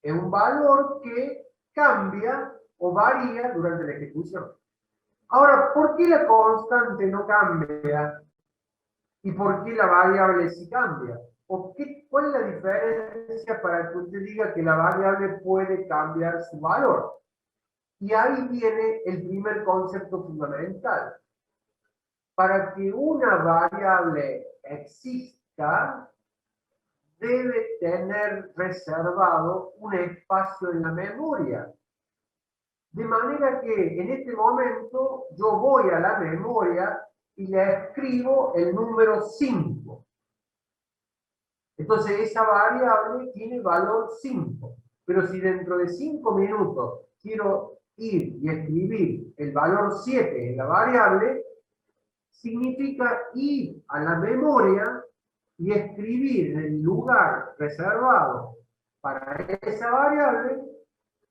Es un valor que cambia o varía durante la ejecución. Ahora, ¿por qué la constante no cambia? ¿Y por qué la variable sí cambia? ¿Cuál es la diferencia para que usted diga que la variable puede cambiar su valor? Y ahí viene el primer concepto fundamental. Para que una variable exista, debe tener reservado un espacio en la memoria. De manera que en este momento yo voy a la memoria y le escribo el número 5. Entonces esa variable tiene valor 5. Pero si dentro de 5 minutos quiero ir y escribir el valor 7 en la variable, significa ir a la memoria y escribir en el lugar reservado para esa variable,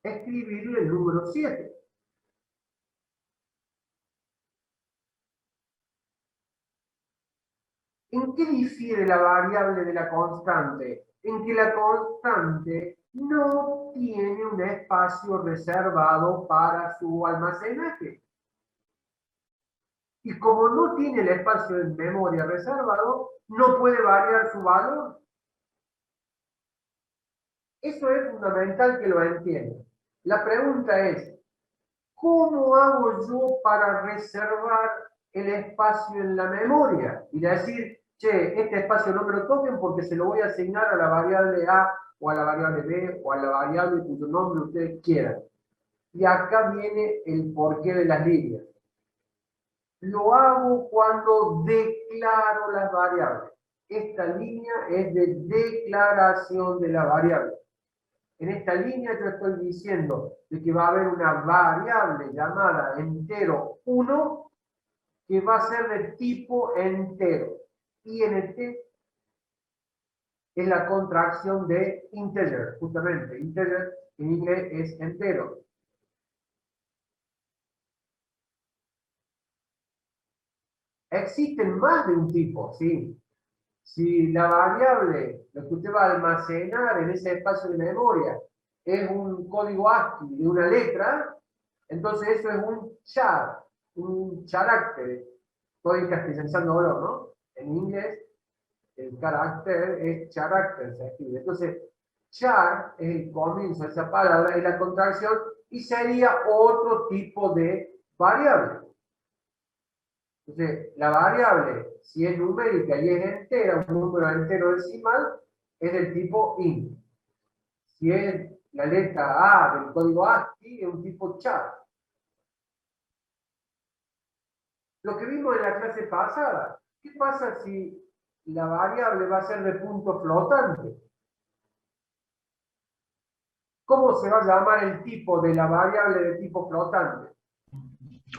escribirle el número 7. ¿En qué difiere la variable de la constante? En que la constante no tiene un espacio reservado para su almacenaje. Y como no tiene el espacio en memoria reservado, no puede variar su valor. Eso es fundamental que lo entienda. La pregunta es, ¿cómo hago yo para reservar el espacio en la memoria? Y decir, che, este espacio no me lo toquen porque se lo voy a asignar a la variable A o a la variable B o a la variable cuyo nombre ustedes quieran. Y acá viene el porqué de las líneas. Lo hago cuando declaro las variables. Esta línea es de declaración de la variable. En esta línea yo estoy diciendo de que va a haber una variable llamada entero 1 que va a ser de tipo entero. INT es la contracción de integer, justamente. Integer en inglés es entero. Existen más de un tipo, ¿sí? Si la variable, lo que usted va a almacenar en ese espacio de memoria, es un código ASCII de una letra, entonces eso es un char, un carácter. Estoy castellanizándolo, ¿no? En inglés, el carácter es carácter, se escribe. Entonces, char es el comienzo de esa palabra, es la contracción, y sería otro tipo de variable. Entonces, la variable, si es numérica y es entera, un número entero decimal, es del tipo int. Si es la letra A del código ASCII, es un tipo char. Lo que vimos en la clase pasada, ¿qué pasa si la variable va a ser de punto flotante? ¿Cómo se va a llamar el tipo de la variable de tipo flotante?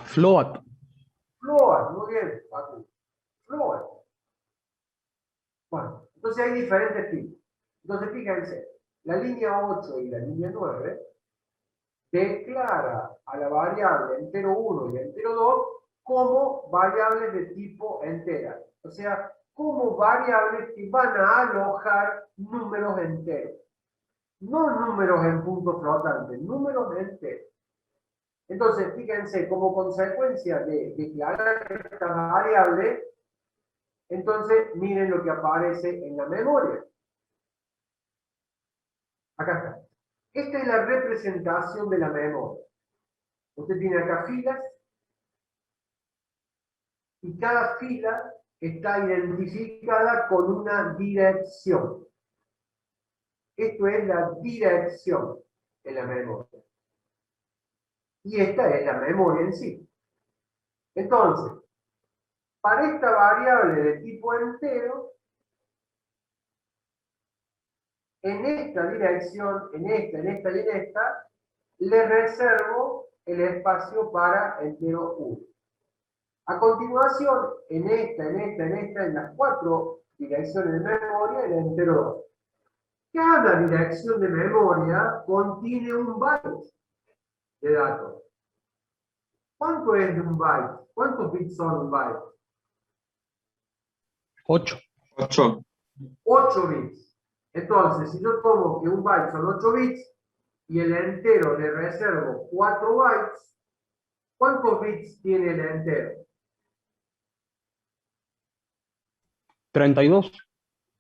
Float. Float, muy bien, Facu. Float. Bueno, entonces hay diferentes tipos. Entonces, fíjense, la línea 8 y la línea 9 declara a la variable entero 1 y entero 2 como variables de tipo entera. O sea, como variables que van a alojar números enteros. No números en punto flotante, números enteros. Entonces, fíjense, como consecuencia de declarar esta variable, entonces miren lo que aparece en la memoria. Acá está. Esta es la representación de la memoria. Usted tiene acá filas y cada fila está identificada con una dirección. Esto es la dirección de la memoria. Y esta es la memoria en sí. Entonces, para esta variable de tipo entero, en esta dirección, en esta y en esta, le reservo el espacio para entero 1. A continuación, en las 4 direcciones de memoria, el entero 2. Cada dirección de memoria contiene un byte de datos. ¿Cuánto es un byte? ¿Cuántos bits son un byte? 8. 8. 8 bits. Entonces, si yo tomo que un byte son 8 bits y el entero le reservo 4 bytes, ¿cuántos bits tiene el entero? 32.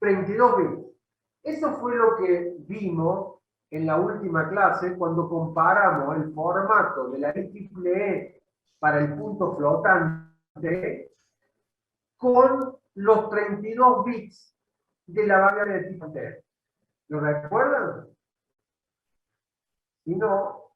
32 bits. Eso fue lo que vimos en la última clase cuando comparamos el formato de la IEEE para el punto flotante con los 32 bits de la variable de tipo entero. ¿Lo recuerdan? Si no,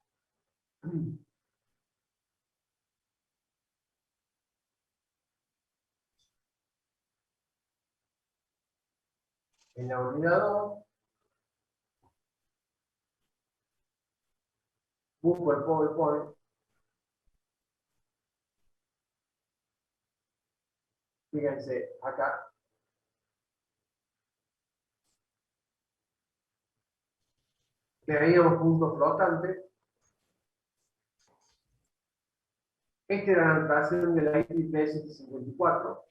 en la unidad 2, busco el PowerPoint. Fíjense, acá. Teníamos puntos flotantes. Esta era la notación de la IEEE 754.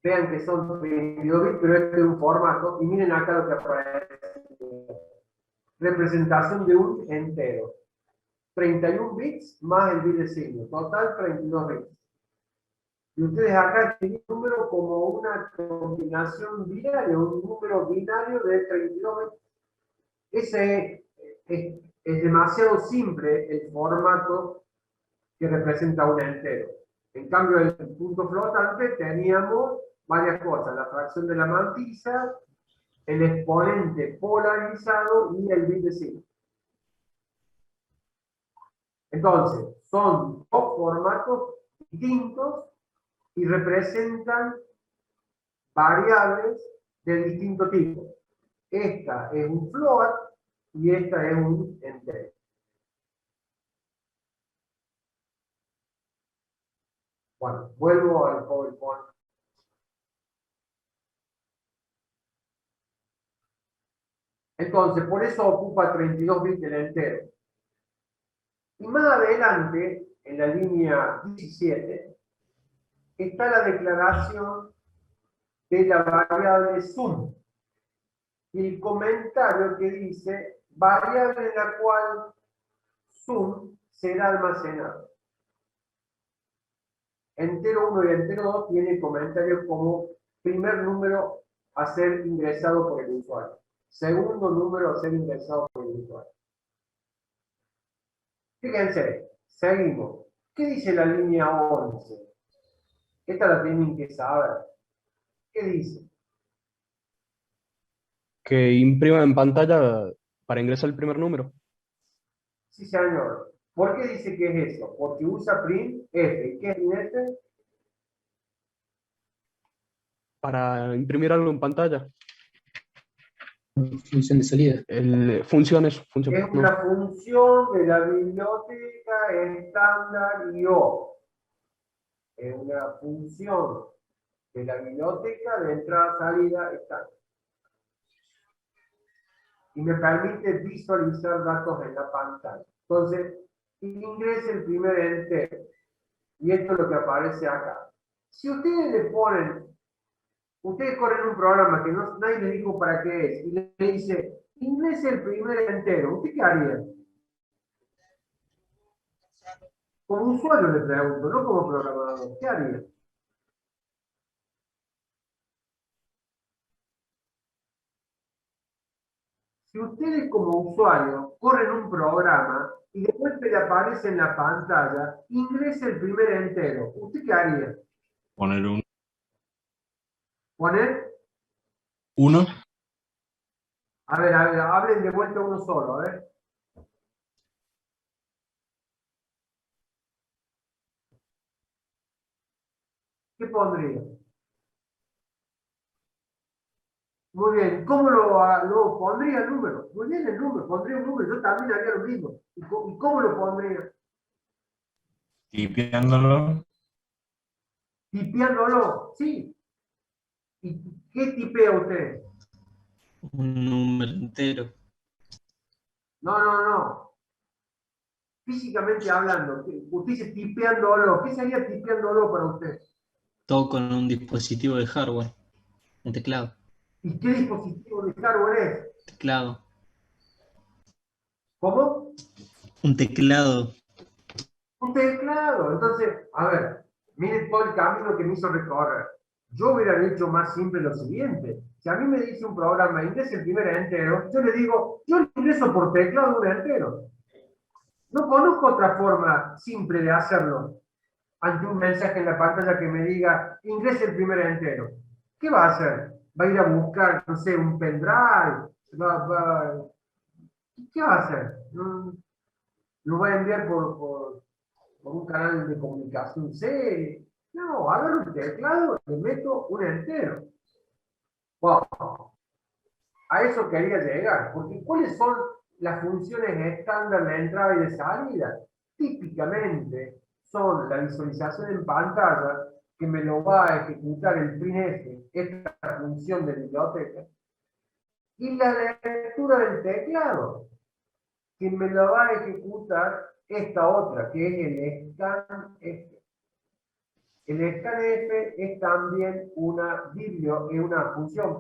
Vean que son 22 bits, pero este es un formato. Y miren acá lo que aparece. Representación de un entero. 31 bits más el bit de signo. Total 32 bits. Y ustedes acá tienen un número como una combinación binaria, un número binario de 32 bits. Ese es demasiado simple el formato que representa un entero. En cambio, en el punto flotante teníamos varias cosas: la fracción de la mantisa, el exponente polarizado y el bit de signo. Entonces, son dos formatos distintos y representan variables de distinto tipo. Esta es un float y esta es un entero. Bueno, vuelvo al PowerPoint. Entonces, por eso ocupa 32 bits el entero. Y más adelante, en la línea 17, está la declaración de la variable sum. Y el comentario que dice, variable en la cual sum será almacenado. Entero 1 y entero 2 tienen comentarios como primer número a ser ingresado por el usuario. Segundo número a ser ingresado por el usuario. Fíjense, seguimos. ¿Qué dice la línea 11? Esta la tienen que saber. ¿Qué dice? Que imprima en pantalla para ingresar el primer número. Sí, señor. ¿Por qué dice que es eso? Porque usa print F. ¿Qué es print F? Para imprimir algo en pantalla. Función de salida. Función eso. Función. Es No. una función de la biblioteca estándar IO. Es una función de la biblioteca de entrada-salida estándar. y me permite visualizar datos en la pantalla. Entonces, ingrese el primer entero. Y esto es lo que aparece acá. Si ustedes le ponen, ustedes corren un programa que nadie le dijo para qué es, y le dice, ingrese el primer entero, ¿usted qué haría? Como usuario le pregunto, no como programador, ¿qué haría? Si ustedes como usuario corren un programa y después le aparece en la pantalla, ingrese el primer entero, ¿usted qué haría? Poner un ¿Poner? 1. A ver, hablen de vuelta uno solo, a ver. ¿Qué pondría? Muy bien, ¿cómo lo pondría el número? Muy bien, el número, pondría un número, yo también haría lo mismo. ¿Y cómo lo pondría? Tipeándolo. Tipeándolo, sí. ¿Y qué tipea usted? Un número entero. No. Físicamente hablando, usted dice tipeándolo. ¿Qué sería tipeándolo para usted? Todo con un dispositivo de hardware. Un teclado. ¿Y qué dispositivo de hardware es? Teclado. ¿Cómo? Un teclado. Un teclado. Entonces, a ver, miren todo el camino que me hizo recorrer. Yo hubiera hecho más simple lo siguiente. Si a mí me dice un programa, ingrese el primer entero, yo le digo, yo lo ingreso por teclado un entero. No conozco otra forma simple de hacerlo ante un mensaje en la pantalla que me diga, ingrese el primer entero. ¿Qué va a hacer? ¿Va a ir a buscar, no sé, un pendrive? ¿Qué va a hacer? ¿Lo va a enviar por un canal de comunicación serie? No, agarro el teclado y le meto un entero. Wow. A eso quería llegar, porque ¿cuáles son las funciones estándar de entrada y de salida? Típicamente son la visualización en pantalla, que me lo va a ejecutar el printf, esta función de biblioteca, y la lectura del teclado, que me lo va a ejecutar esta otra, que es el scanf. El scanf es también una función,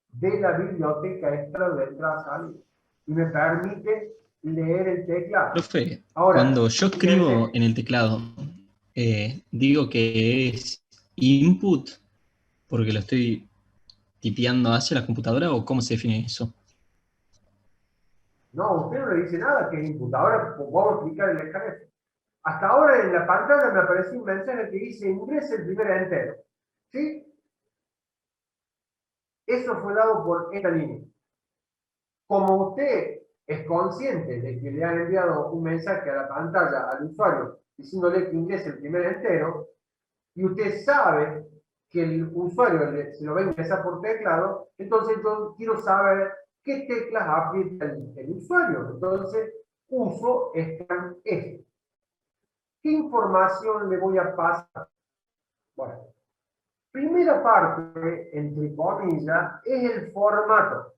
de la biblioteca extra de entrada-salida y me permite leer el teclado. Profe, Ahora, cuando yo escribo en el teclado, digo que es input porque lo estoy tipeando hacia la computadora o cómo se define eso. No, usted no le dice nada que es input. Ahora vamos a explicar el scanf. Hasta ahora en la pantalla me apareció un mensaje que dice ingrese el primer entero. ¿Sí? Eso fue dado por esta línea. Como usted es consciente de que le han enviado un mensaje a la pantalla al usuario diciéndole que ingrese el primer entero, y usted sabe que el usuario se lo va a ingresar por teclado, entonces yo quiero saber qué teclas aprieta el usuario. Entonces uso scanf. ¿Qué información le voy a pasar? Bueno, primera parte, entre comillas, es el formato.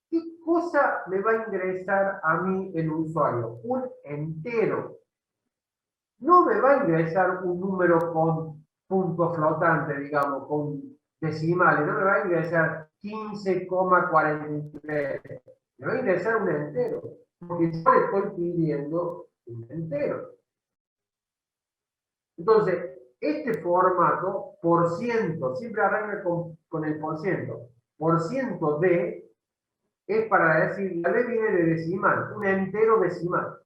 ¿Qué cosa me va a ingresar a mí el usuario? Un entero. No me va a ingresar un número con punto flotante, digamos, con decimales. No me va a ingresar 15,43. Me va a ingresar un entero. Porque yo le estoy pidiendo un entero. Entonces, este formato, por ciento, siempre arranca con el por ciento de, es para decir, la D viene de decimal, un entero decimal.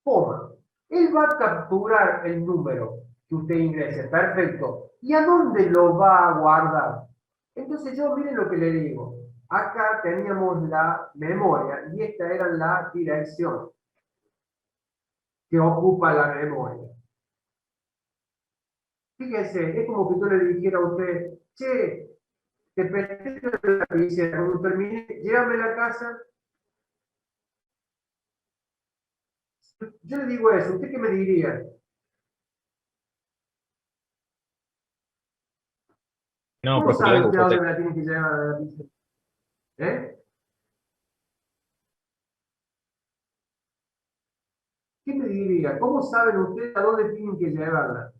Coma. Él va a capturar el número que usted ingrese, perfecto. ¿Y a dónde lo va a guardar? Entonces yo, miren lo que le digo. Acá teníamos la memoria y esta era la dirección que ocupa la memoria. Fíjense, es como que yo le dijera a usted, che, te presté la lapicera, cuando termine, llévame a la casa. Yo le digo eso, ¿usted qué me diría? No, ¿Cómo profe, que sabe venga usted a usted. dónde me la tiene que llevar a la lapicera? ¿Eh? ¿Qué me diría? ¿Cómo saben ustedes a dónde tienen que llevarla?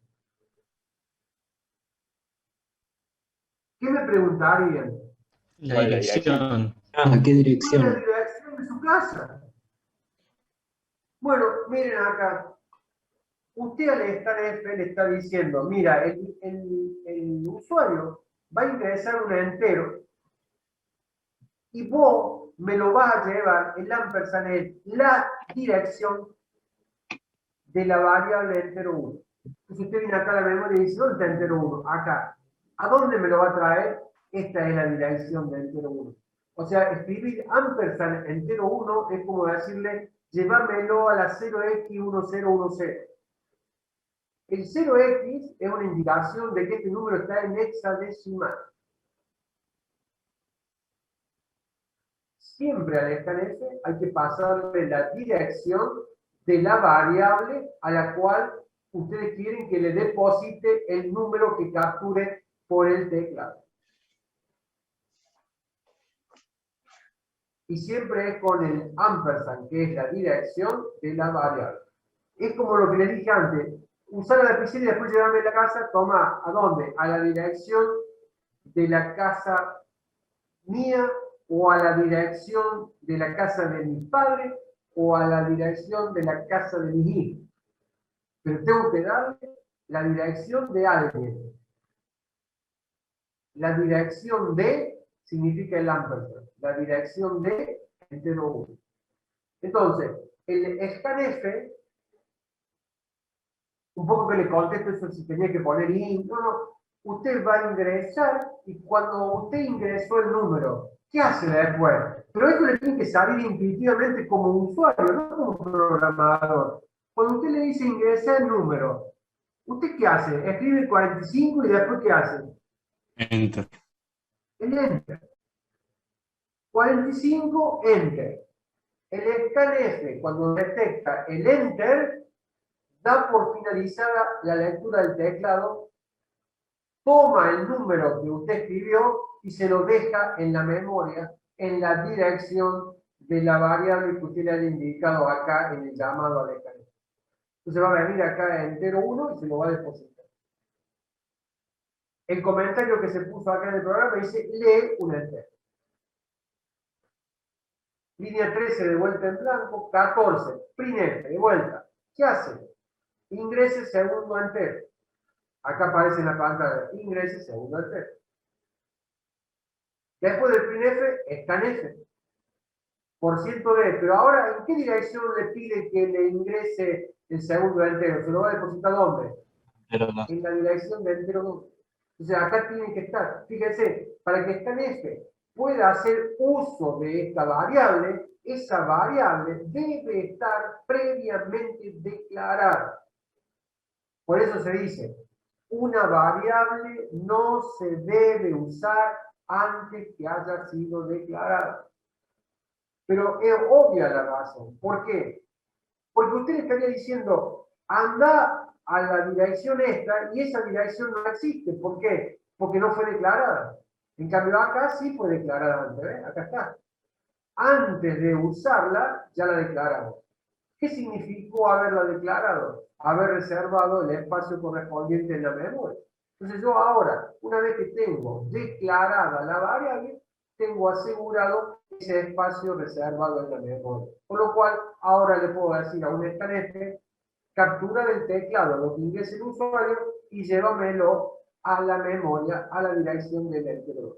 ¿Qué me preguntarían? La dirección. ¿A qué ¿Cuál es la dirección? dirección de su casa? Bueno, miren acá. Usted al escanef le está diciendo, mira, el usuario va a ingresar un entero y vos me lo vas a llevar, el ampersand es la dirección de la variable entero 1. Entonces usted viene acá a la memoria y dice, ¿dónde está entero 1? Acá. ¿A dónde me lo va a traer? Esta es la dirección de entero 1. O sea, escribir ampersand entero 1 es como decirle, llévamelo a la 0x1010. El 0x es una indicación de que este número está en hexadecimal. Siempre al scanf hay que pasarle la dirección de la variable a la cual ustedes quieren que le deposite el número que capture por el teclado. Y siempre es con el ampersand, que es la dirección de la variable. Es como lo que les dije antes, usar la lapicera y después llevarme a la casa, toma, ¿a dónde? A la dirección de la casa mía, o a la dirección de la casa de mi padre, o a la dirección de la casa de mis hijos. Pero tengo que darle la dirección de alguien. La dirección de significa el ampersand. La dirección de entero 1. Entonces, el scanf, un poco que le contesto eso si tenía que poner in, no, usted va a ingresar y cuando usted ingresó el número, ¿qué hace después? Pero esto le tiene que salir intuitivamente como usuario, no como programador. Cuando usted le dice ingresar el número, ¿usted qué hace? Escribe 45 y después ¿qué hace? Enter. El enter. 45, enter. El scanf, cuando detecta el enter, da por finalizada la lectura del teclado, toma el número que usted escribió y se lo deja en la memoria en la dirección de la variable que usted le haya indicado acá en el llamado al scanf. Entonces va a venir acá entero 1 y se lo va a depositar. El comentario que se puso acá en el programa dice lee un entero. Línea 13 de vuelta en blanco, 14, print de vuelta. ¿Qué hace? Ingrese segundo entero. Acá aparece en la pantalla, ingrese segundo entero. Después del printf, scanf. Por ciento de, pero ahora, ¿en qué dirección le pide que le ingrese el segundo entero? ¿Se lo va a depositar dónde? En la dirección de entero 2. Entonces acá tiene que estar, fíjense, para que scanf pueda hacer uso de esta variable, esa variable debe estar previamente declarada. Por eso se dice, una variable no se debe usar antes que haya sido declarada. Pero es obvia la razón. ¿Por qué? Porque usted le estaría diciendo, anda a la dirección esta y esa dirección no existe. ¿Por qué? Porque no fue declarada. En cambio acá sí fue declarada antes, ¿ves? Acá está. Antes de usarla, ya la declaramos. ¿Qué significó haberla declarado? Haber reservado el espacio correspondiente en la memoria. Entonces yo ahora, una vez que tengo declarada la variable, tengo asegurado ese espacio reservado en la memoria. Por lo cual, ahora le puedo decir a un scanf, captura del teclado lo que ingrese el usuario y llévamelo a la memoria, a la dirección del entero.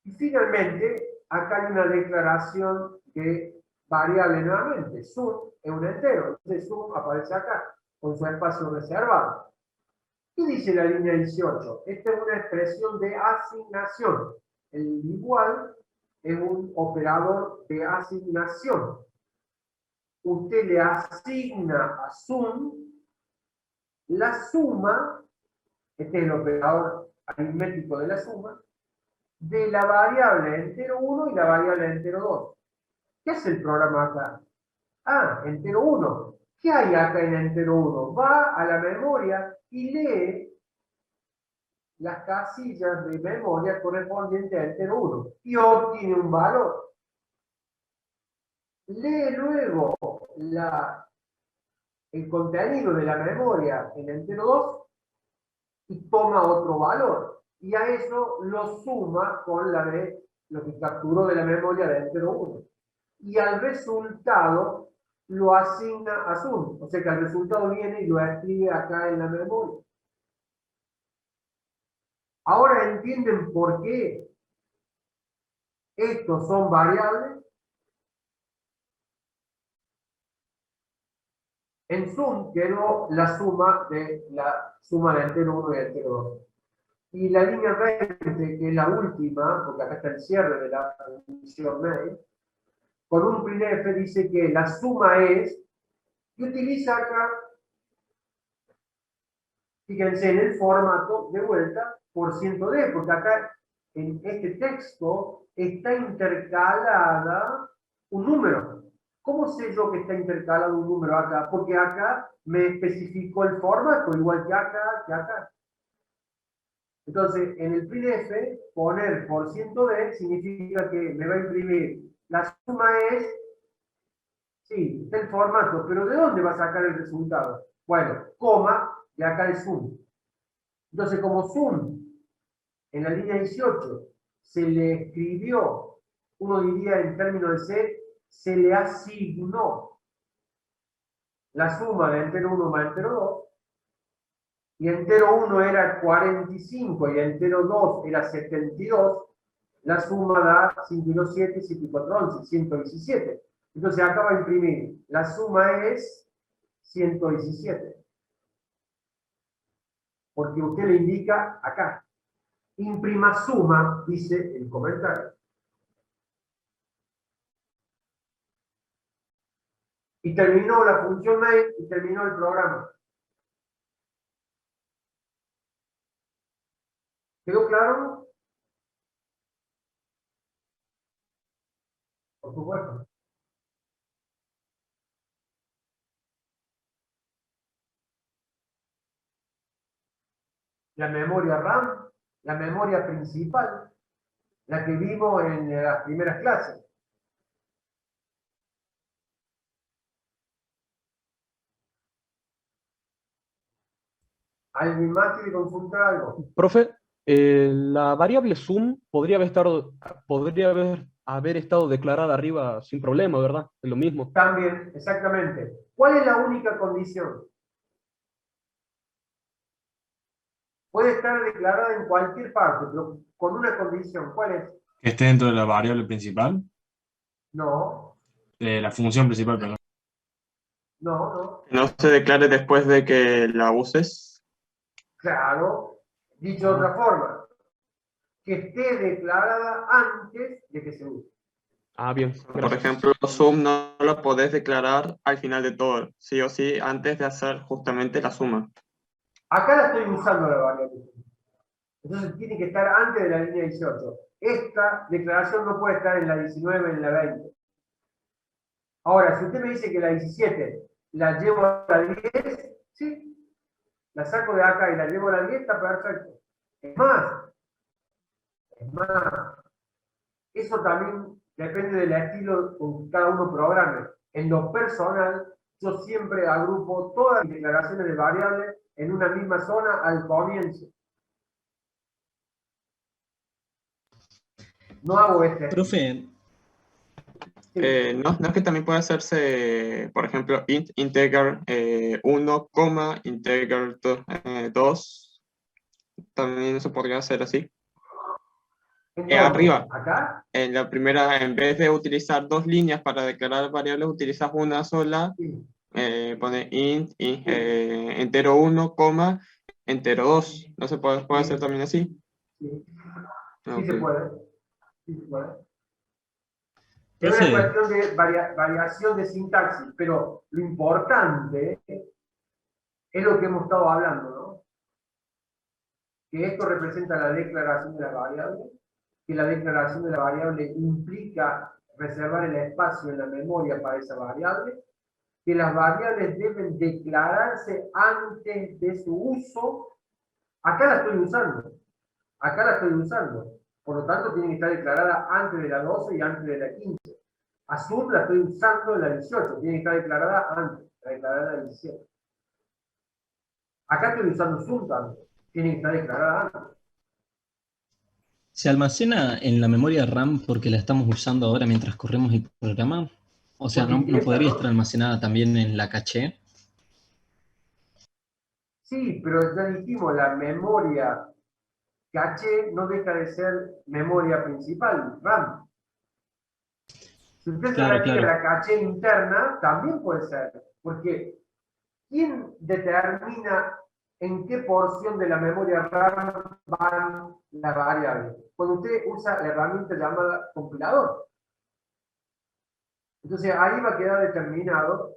Y finalmente, acá hay una declaración de variable nuevamente. Sum es un entero. Entonces sum aparece acá, con su espacio reservado. ¿Qué dice la línea 18? Esta es una expresión de asignación. El igual es un operador de asignación. Usted le asigna a sum la suma, este es el operador aritmético de la suma, de la variable entero 1 y la variable entero 2. ¿Qué hace el programa acá? Ah, entero 1. ¿Qué hay acá en entero 1? Va a la memoria y lee las casillas de memoria correspondientes a entero 1 y obtiene un valor. Lee luego el contenido de la memoria en entero 2 y toma otro valor. Y a eso lo suma con la de lo que capturó de la memoria de entero 1. Y al resultado lo asigna a sum. O sea que el resultado viene y lo escribe acá en la memoria. Ahora entienden por qué estos son variables. En sum quedó la suma de entero 1 y entero 2. Y la línea 20, que es la última, porque acá está el cierre de la función main, con un printf dice que la suma es, y utiliza acá, fíjense en el formato de vuelta, %d, porque acá en este texto está intercalada un número. ¿Cómo sé yo que está intercalado un número acá? Porque acá me especificó el formato, igual que acá, que acá. Entonces, en el printf, poner %d significa que me va a imprimir. La suma es, sí, está el formato, pero ¿de dónde va a sacar el resultado? Bueno, coma, y acá el sum. Entonces, como sum, en la línea 18, se le escribió, uno diría en términos de C, se le asignó la suma de entero 1 más entero 2, y entero 1 era 45 y entero 2 era 72, la suma da 5 y 2, 7, 7 y 4, 11, 117. Entonces acá va a imprimir, la suma es 117. Porque usted le indica acá. Imprima suma, dice el comentario. Y terminó la función main y terminó el programa. ¿Quedó claro? Por supuesto. La memoria RAM, la memoria principal, la que vimos en las primeras clases. ¿Alguien más quiere consultar algo? Profe, la variable sum podría haber estado declarada arriba sin problema, ¿verdad? Es lo mismo. También, exactamente. ¿Cuál es la única condición? Puede estar declarada en cualquier parte, pero con una condición. ¿Cuál es? Que esté dentro de la variable principal, No, la función principal, perdón. no. Que no se declare después de que la uses. Claro. Dicho de otra forma, que esté declarada antes de que se use. Ah, bien. Por Gracias. ejemplo, sum no lo podés declarar al final de todo, sí o sí, antes de hacer justamente la suma. Acá la estoy usando la variable. Entonces tiene que estar antes de la línea 18. Esta declaración no puede estar en la 19, en la 20. Ahora, si usted me dice que la 17 la llevo a la 10, sí, la saco de acá y la llevo a la 10, está perfecto. Es más, eso también depende del estilo con que cada uno programe. En lo personal, yo siempre agrupo todas las declaraciones de variables en una misma zona al comienzo. No hago este. Profe, No es que también puede hacerse, por ejemplo, integer 1, integer 2, también se podría hacer así. Entonces, Arriba, acá, en la primera, en vez de utilizar dos líneas para declarar variables, utilizas una sola, sí, pone entero 1, entero 2. ¿No se puede hacer también así? sí, sí Ok. se puede. Sí se puede. Es una profe, cuestión de variación de sintaxis, pero lo importante es lo que hemos estado hablando, ¿no? Que esto representa la declaración de la variable, que la declaración de la variable implica reservar el espacio en la memoria para esa variable, que las variables deben declararse antes de su uso. Acá la estoy usando. Acá la estoy usando. Por lo tanto, tiene que estar declarada antes de la 12 y antes de la 15. A Zoom la estoy usando en la 18. Tiene que estar declarada antes. Está declarada en la 17. Acá estoy usando Zoom también. Tiene que estar declarada antes. ¿Se almacena en la memoria RAM porque la estamos usando ahora mientras corremos el programa? O sea, Porque ¿no esa, podría ¿no? estar almacenada también en la caché? Sí, pero ya dijimos, la memoria caché no deja de ser memoria principal, RAM. Si usted se Claro, refiere a claro. la caché interna, también puede ser. Porque ¿quién determina en qué porción de la memoria RAM van las variables? Cuando usted usa la herramienta llamada compilador. Entonces ahí va a quedar determinado.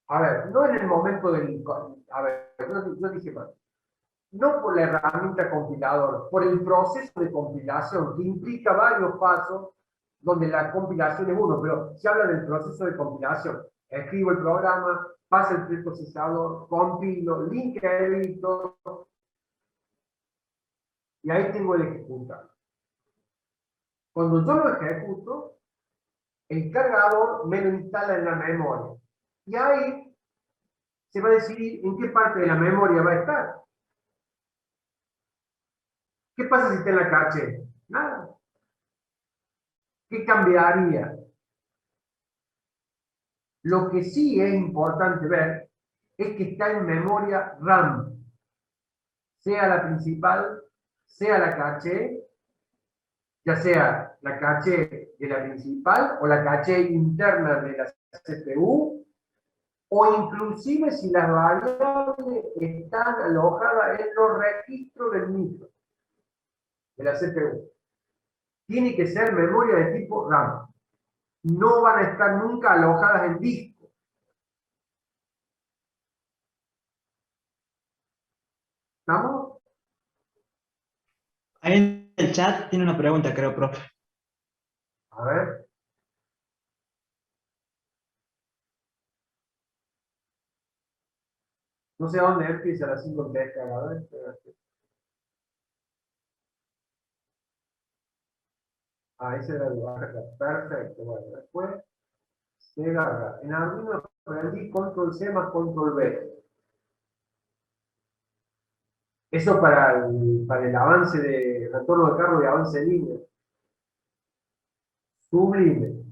A ver, no en el momento del... A ver, yo dije mal. No por la herramienta compilador, por el proceso de compilación, que implica varios pasos, donde la compilación es uno, pero se habla del proceso de compilación. Escribo el programa, pasa el preprocesador, compilo, link editor, y ahí tengo el ejecutar. Cuando yo lo ejecuto, el cargador me lo instala en la memoria. Y ahí se va a decidir en qué parte de la memoria va a estar. ¿Qué pasa si está en la caché? Nada. ¿Qué cambiaría? Lo que sí es importante ver es que está en memoria RAM, sea la principal, sea la caché, ya sea la caché de la principal o la caché interna de la CPU, o inclusive si las variables están alojadas en los registros del micro, de la CPU. Tiene que ser memoria de tipo RAM. No van a estar nunca alojadas en disco. ¿Estamos? Ahí en el chat tiene una pregunta, creo, profe. A ver. No sé a dónde empieza la 5 décadas. A ver, espérate. Ahí se la baja. Perfecto. Bueno, después se agarra. En Arduino aprendí control C más control B. Eso para el avance de retorno de carro y avance de línea. Sublime.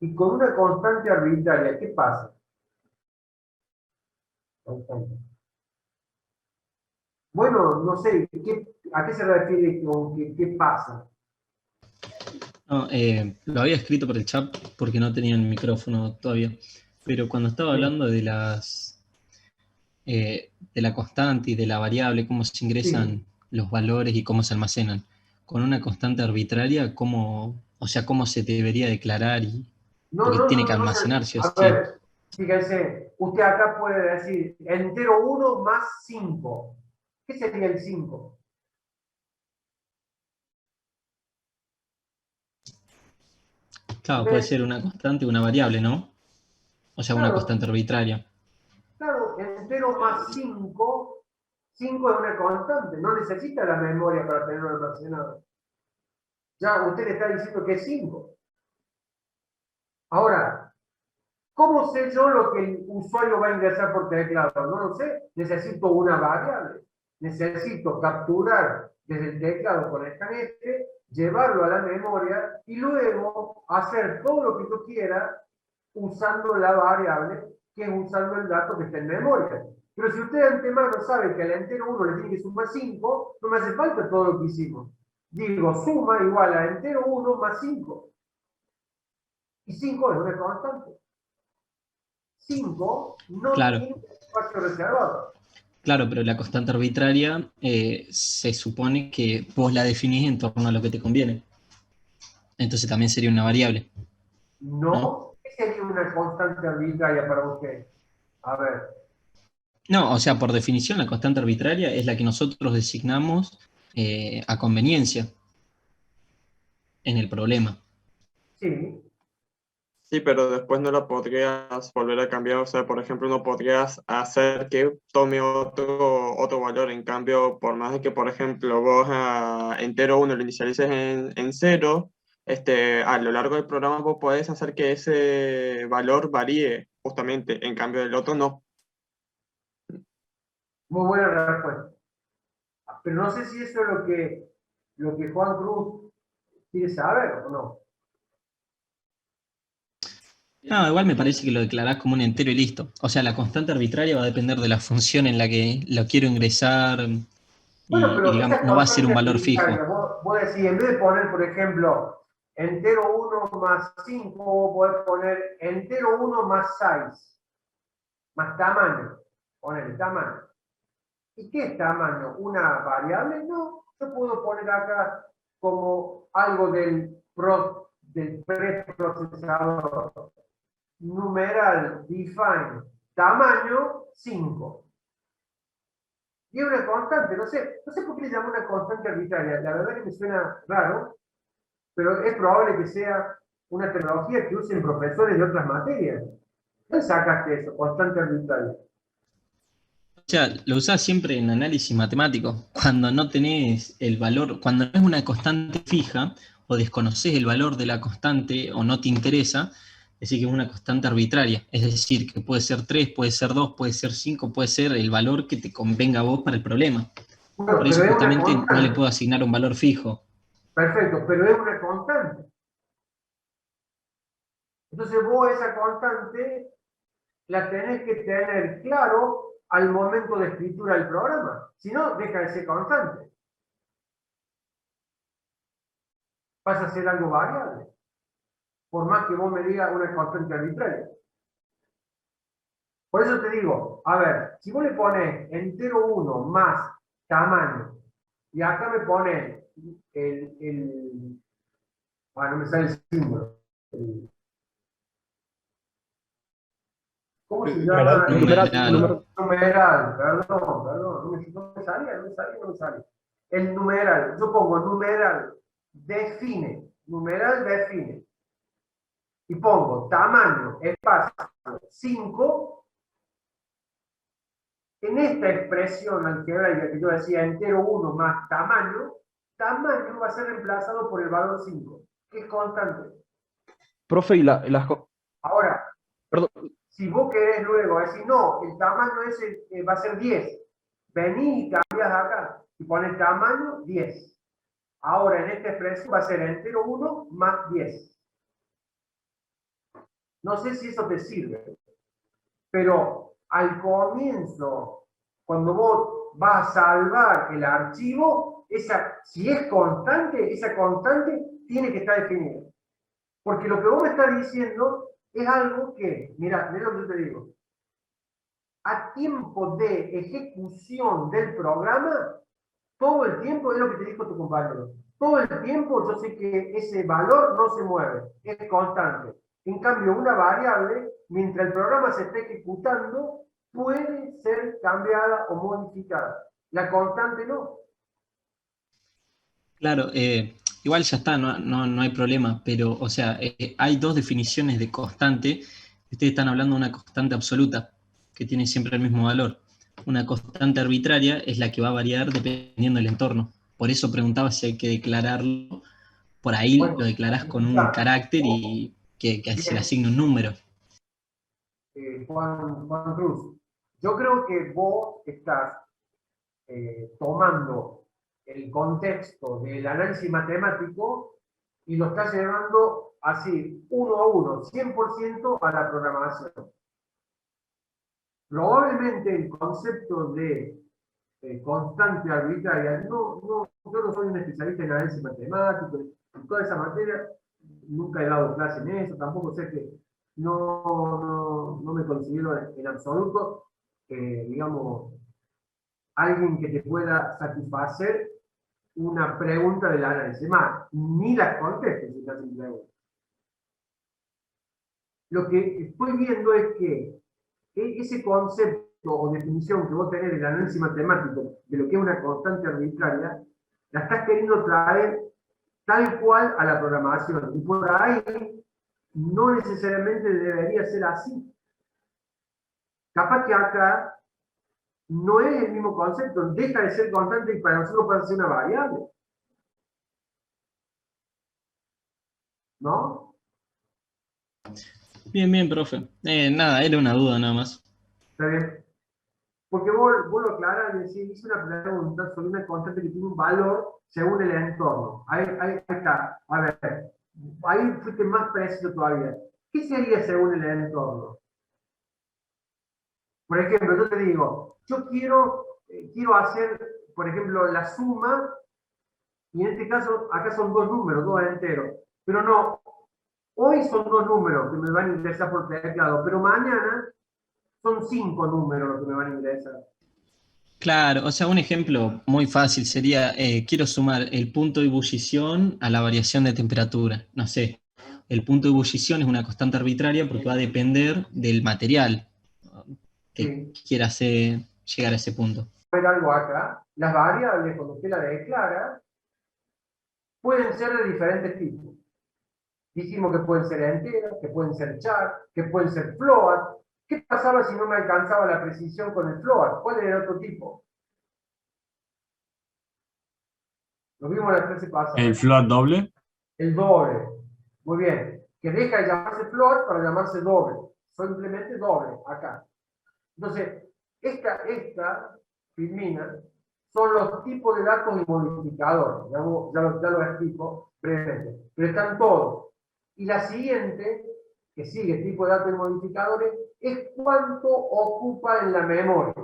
Y con una constante arbitraria, ¿qué pasa? Constante. Bueno, no sé, ¿a qué se refiere con qué pasa? No, lo había escrito por el chat porque no tenía el micrófono todavía. Pero cuando estaba Sí. hablando de de la constante y de la variable, cómo se ingresan los valores y cómo se almacenan, con una constante arbitraria, o sea, cómo se debería declarar porque tiene que almacenarse, o A sí. ver, fíjense, usted acá puede decir entero 1 más 5. ¿Qué sería el 5? Claro, puede ser una constante o una variable, ¿no? O sea, una Claro, constante arbitraria. claro, entero más 5, 5 es una constante, no necesita la memoria para tenerlo almacenado. Ya usted le está diciendo que es 5. Ahora, ¿cómo sé yo lo que el usuario va a ingresar por teclado? No lo sé. Necesito una variable. Necesito capturar desde el teclado con el canete, llevarlo a la memoria y luego hacer todo lo que yo quiera usando la variable, que es usando el dato que está en memoria. Pero si usted de antemano sabe que al entero 1 le tiene que sumar 5, no me hace falta todo lo que hicimos. Digo, suma igual a entero 1 más 5. Y 5 es una constante. 5 no Claro. tiene espacio reservado. Claro, pero la constante arbitraria se supone que vos la definís en torno a lo que te conviene. Entonces también sería una variable. No, ¿qué sería una constante arbitraria para usted? A ver. No, o sea, por definición la constante arbitraria es la que nosotros designamos a conveniencia en el problema. Sí. Sí, pero después no la podrías volver a cambiar. O sea, por ejemplo, no podrías hacer que tome otro valor. En cambio, por más de que, por ejemplo, vos a entero 1 lo inicialices en 0, a lo largo del programa vos podés hacer que ese valor varíe, justamente. En cambio, el otro no. Muy buena respuesta. Pero no sé si eso es lo que Juan Cruz quiere saber o no. No, igual me parece que lo declarás como un entero y listo. O sea, la constante arbitraria va a depender de la función en la que lo quiero ingresar Bueno, y pero digamos, esa no va a ser constante un valor arbitraria, fijo. vos decís, en vez de poner, por ejemplo, entero 1 más 5, vos podés poner entero 1 más 6, más tamaño. Poner el tamaño. ¿Y qué es tamaño? ¿Una variable? No, yo puedo poner acá como algo del preprocesador. Numeral define tamaño 5. Y es una constante, no sé por qué le llamo una constante arbitraria. La verdad que me suena raro, pero es probable que sea una tecnología que usen profesores de otras materias. ¿Dónde sacaste eso? Constante arbitraria. O sea, lo usás siempre en análisis matemático. Cuando no tenés el valor, cuando no es una constante fija, o desconoces el valor de la constante, o no te interesa, decir que es una constante arbitraria. Es decir, que puede ser 3, puede ser 2, puede ser 5, puede ser el valor que te convenga a vos para el problema. Bueno, Por eso pero es una justamente no le constante. puedo asignar un valor fijo. Perfecto, pero es una constante. Entonces vos esa constante la tenés que tener claro al momento de escritura del programa. Si no, deja de ser constante. Pasa a ser algo variable. Por más que vos me digas una constante arbitraria. Por eso te digo, a ver, si vos le pones entero 1 más tamaño, y acá me pones no me sale el símbolo. ¿Cómo se llama? Numeral. Numeral, perdón, no me salía. El numeral, yo pongo numeral define, y pongo tamaño, espacio 5. En esta expresión algebraica que yo decía entero 1 más tamaño va a ser reemplazado por el valor 5, que es constante. Profe, Ahora, perdón, si vos querés luego decir, no, el tamaño ese va a ser 10, vení y cambias acá y pones tamaño 10. Ahora en esta expresión va a ser entero 1 más 10. No sé si eso te sirve, pero al comienzo, cuando vos vas a salvar el archivo, si es constante, esa constante tiene que estar definida. Porque lo que vos me estás diciendo es algo que, mira lo que yo te digo, a tiempo de ejecución del programa, todo el tiempo es lo que te dijo tu compañero. Todo el tiempo yo sé que ese valor no se mueve, es constante. En cambio, una variable, mientras el programa se esté ejecutando, puede ser cambiada o modificada. La constante no. Claro, igual ya está, no hay problema, pero, o sea, hay dos definiciones de constante. Ustedes están hablando de una constante absoluta, que tiene siempre el mismo valor. Una constante arbitraria es la que va a variar dependiendo del entorno. Por eso preguntaba si hay que declararlo. Por ahí Bueno, lo declarás con un carácter y que se le bien, asigne un número. Juan Cruz, yo creo que vos estás tomando el contexto del análisis matemático y lo estás llevando así, 1 a 1, 100% a la programación. Probablemente el concepto de constante arbitraria, yo no soy un especialista en análisis matemático, en toda esa materia, nunca he dado clase en eso, tampoco sé que no me considero en absoluto, digamos, alguien que te pueda satisfacer una pregunta del análisis. Más, ni las contestes si te hacen preguntas. Lo que estoy viendo es que ese concepto o definición que vos tenés del análisis matemático de lo que es una constante arbitraria, la estás queriendo traer tal cual a la programación. Y por ahí no necesariamente debería ser así. Capaz que acá no es el mismo concepto, deja de ser constante y para nosotros puede ser una variable. ¿No? Bien, bien, profe. Nada, era una duda nada más. ¿Está bien? Porque vos lo aclarás y decís, hice una pregunta sobre una constante que tiene un valor según el entorno. Ahí está. A ver, ahí fuiste más preciso todavía. ¿Qué sería según el entorno? Por ejemplo, yo te digo, yo quiero hacer, por ejemplo, la suma, y en este caso, acá son dos números, dos enteros. Pero no, hoy son dos números que me van a ingresar por teclado, pero mañana son 5 números los que me van a ingresar. Claro, o sea, un ejemplo muy fácil sería, quiero sumar el punto de ebullición a la variación de temperatura. No sé, el punto de ebullición es una constante arbitraria porque va a depender del material que Sí. quiera llegar a ese punto. Ver algo acá, las variables, cuando usted las declara, pueden ser de diferentes tipos. Dijimos que pueden ser enteras, que pueden ser char, que pueden ser float. ¿Qué pasaba si no me alcanzaba la precisión con el float? ¿Cuál era el otro tipo? Lo vimos en la clase pasada. ¿El float doble? El doble. Muy bien. Que deja de llamarse float para llamarse doble. Simplemente doble, acá. Entonces, esta filmina son los tipos de datos y modificadores. Ya lo explico brevemente. Pero están todos. Y la siguiente, que sigue tipo de datos y modificadores, es cuánto ocupa en la memoria.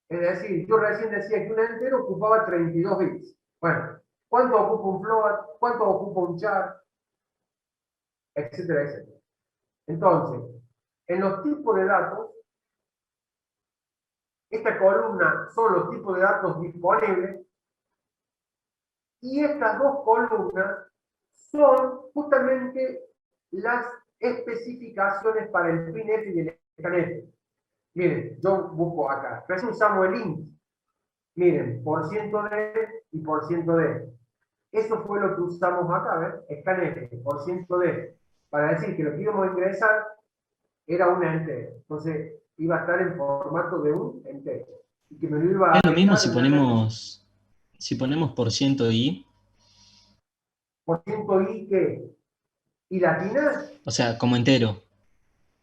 Es decir, yo recién decía que un entero ocupaba 32 bits. Bueno, ¿cuánto ocupa un float? ¿Cuánto ocupa un char? Etcétera, etcétera. Entonces, en los tipos de datos, esta columna son los tipos de datos disponibles y estas dos columnas son justamente las especificaciones para el printf y el scanf. Miren, yo busco acá, recién usamos el int. Miren, %d y %d. Eso fue lo que usamos acá, ¿ves? Scanf, %d. Para decir que lo que íbamos a ingresar era un entero. Entonces, iba a estar en formato de un entero. Y que me lo iba a Es lo mismo si dejar ponemos %i, ¿y qué? ¿Y latina? o sea, como entero,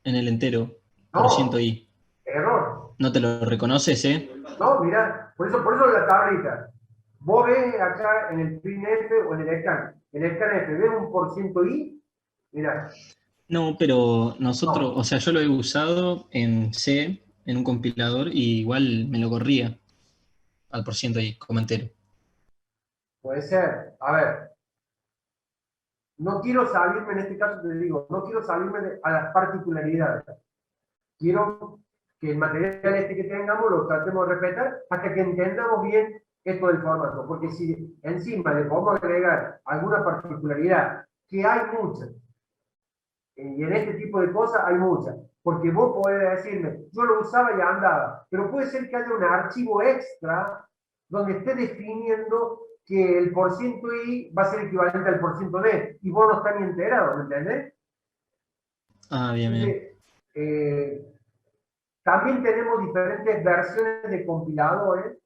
en el entero, No, %i. error. No te lo reconoces, ¿eh? No, mirá, por eso la tablita. Vos ves acá en el printf o en el scan. En el scanf ves un %i, mirá. No, pero nosotros, No, o sea, yo lo he usado en C, en un compilador, y igual me lo corría al %i, como entero. puede ser. A ver, no quiero salirme, en este caso te digo, no quiero salirme a las particularidades. Quiero que el material este que tengamos lo tratemos de respetar hasta que entendamos bien esto del formato. Porque si encima le podemos agregar alguna particularidad, que hay muchas, y en este tipo de cosas hay muchas, porque vos podés decirme, yo lo usaba y andaba, pero puede ser que haya un archivo extra donde esté definiendo que el %i va a ser equivalente al %d, y vos no estás ni enterado, ¿me entendés? Ah, bien, bien. También tenemos diferentes versiones de compiladores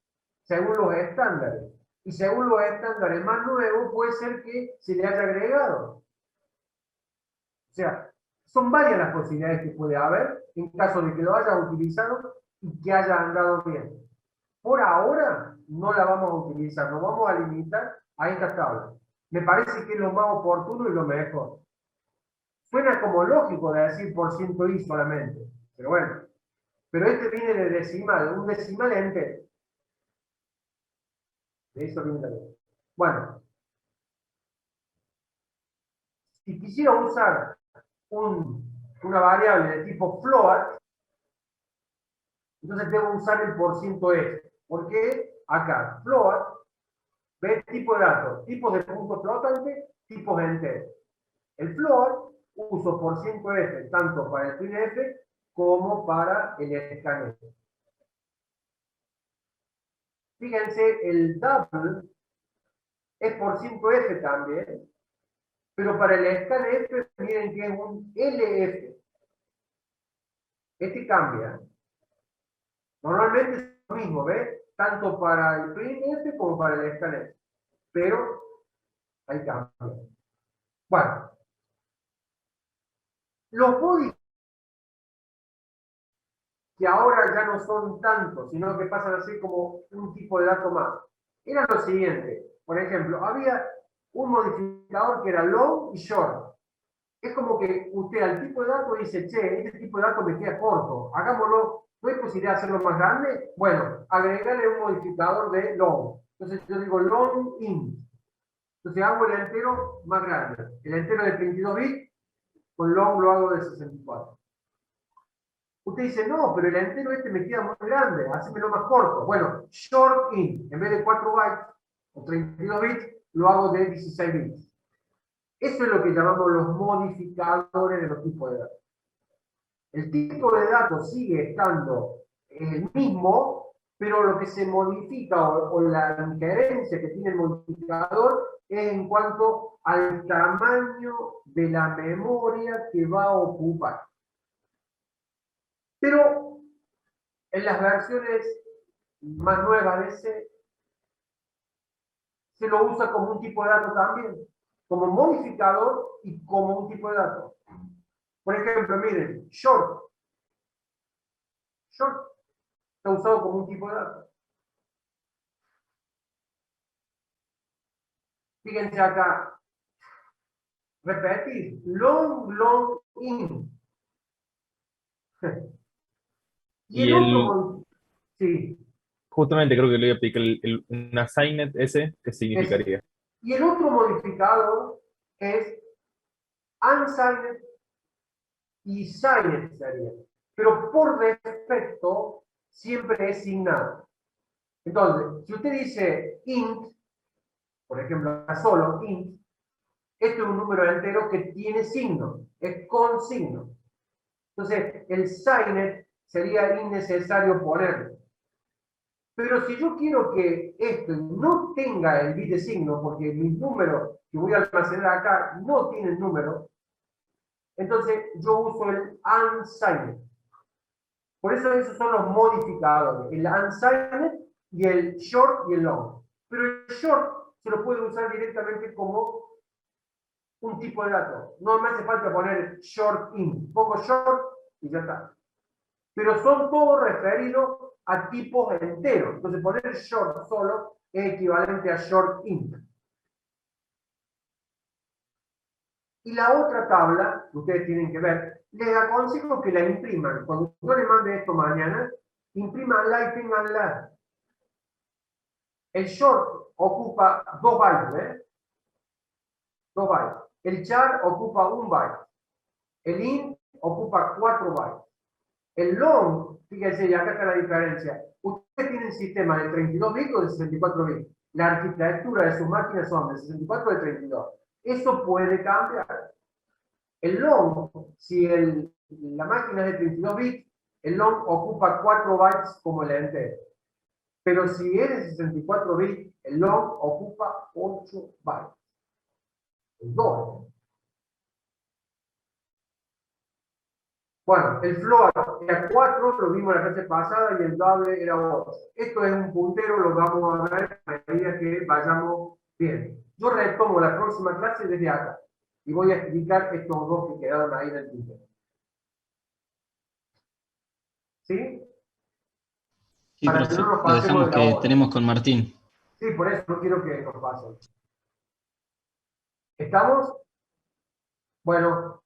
según los estándares. Y según los estándares más nuevos, puede ser que se le haya agregado. O sea, son varias las posibilidades que puede haber en caso de que lo hayas utilizado y que haya andado bien. Por ahora, no la vamos a utilizar, nos vamos a limitar a esta tabla. Me parece que es lo más oportuno y lo mejor. Suena como lógico de decir %i solamente, pero bueno. Pero este viene de decimal, un decimal entero. De eso viene también. Bueno, si quisiera usar una variable de tipo float, entonces debo usar el %s. ¿Por qué? Acá, float, ve tipo de datos, tipos de puntos flotantes, tipos enteros. El float uso %s tanto para el printf como para el scanf. Fíjense, el double es %f también, Pero para el scanf, miren que es un LF. Este cambia. Normalmente es lo mismo, ¿ves? Tanto para el printf como para el scanf. Pero hay cambio. Bueno. Los body que ahora ya no son tantos, sino que pasan a ser como un tipo de dato más. Era lo siguiente. Por ejemplo, había un modificador que era long y short. Es como que usted al tipo de dato dice, che, este tipo de dato me queda corto, hagámoslo, ¿no hay posibilidad de hacerlo más grande? Bueno, agregarle un modificador de long. Entonces yo digo long int. Entonces hago el entero más grande. El entero de 32 bits, con long lo hago de 64. Usted dice, no, pero el entero este me queda muy grande, hacémelo más corto. Bueno, short int, en vez de 4 bytes o 32 bits, lo hago de 16 bits. Eso es lo que llamamos los modificadores de los tipos de datos. El tipo de datos sigue estando el mismo, pero lo que se modifica o la injerencia que tiene el modificador es en cuanto al tamaño de la memoria que va a ocupar. Pero en las versiones más nuevas de ese, se lo usa como un tipo de dato también, como modificador y como un tipo de dato. Por ejemplo, miren, short. Short está usado como un tipo de dato. Fíjense acá. Repetir. Long in. Y el, sí. justamente creo que le voy a aplicar un assigned ese, ¿qué significaría? Y el otro modificador es unsigned y signed sería. Pero por defecto siempre es signado. Entonces, si usted dice int, por ejemplo, solo int, esto es un número entero que tiene signo, es con signo. Entonces, el signed sería innecesario ponerlo. Pero si yo quiero que esto no tenga el bit de signo, porque mis números que voy a almacenar acá no tienen número, entonces yo uso el unsigned. Por eso esos son los modificadores, el unsigned y el short y el long. Pero el short se lo puede usar directamente como un tipo de dato. No me hace falta poner short int, pongo short y ya está. Pero son todos referidos a tipos enteros. Entonces poner short solo es equivalente a short int. Y la otra tabla, que ustedes tienen que ver, les aconsejo que la impriman. Cuando yo les mande esto mañana, imprímanla y ténganla. El short ocupa 2 bytes, 2 bytes. El char ocupa 1 byte. El int ocupa 4 bytes. El long, fíjense, y acá está la diferencia. Ustedes tienen sistema de 32 bits o de 64 bits. La arquitectura de sus máquinas son de 64 o de 32. Eso puede cambiar. El long, si la máquina es de 32 bits, el long ocupa 4 bytes como el entero. Pero si es de 64 bits, el long ocupa 8 bytes. El doble. Bueno, el float era 4, lo vimos la clase pasada, y el doble era 8. Esto es un puntero, lo vamos a ver a medida que vayamos bien. Yo retomo la próxima clase desde acá y voy a explicar estos dos que quedaron ahí en el puntero. ¿Sí? Sí, Para profe, que no nos lo pasemos dejamos de la que hora. tenemos con Martín. Sí, por eso no quiero que nos pasen. ¿Estamos? Bueno,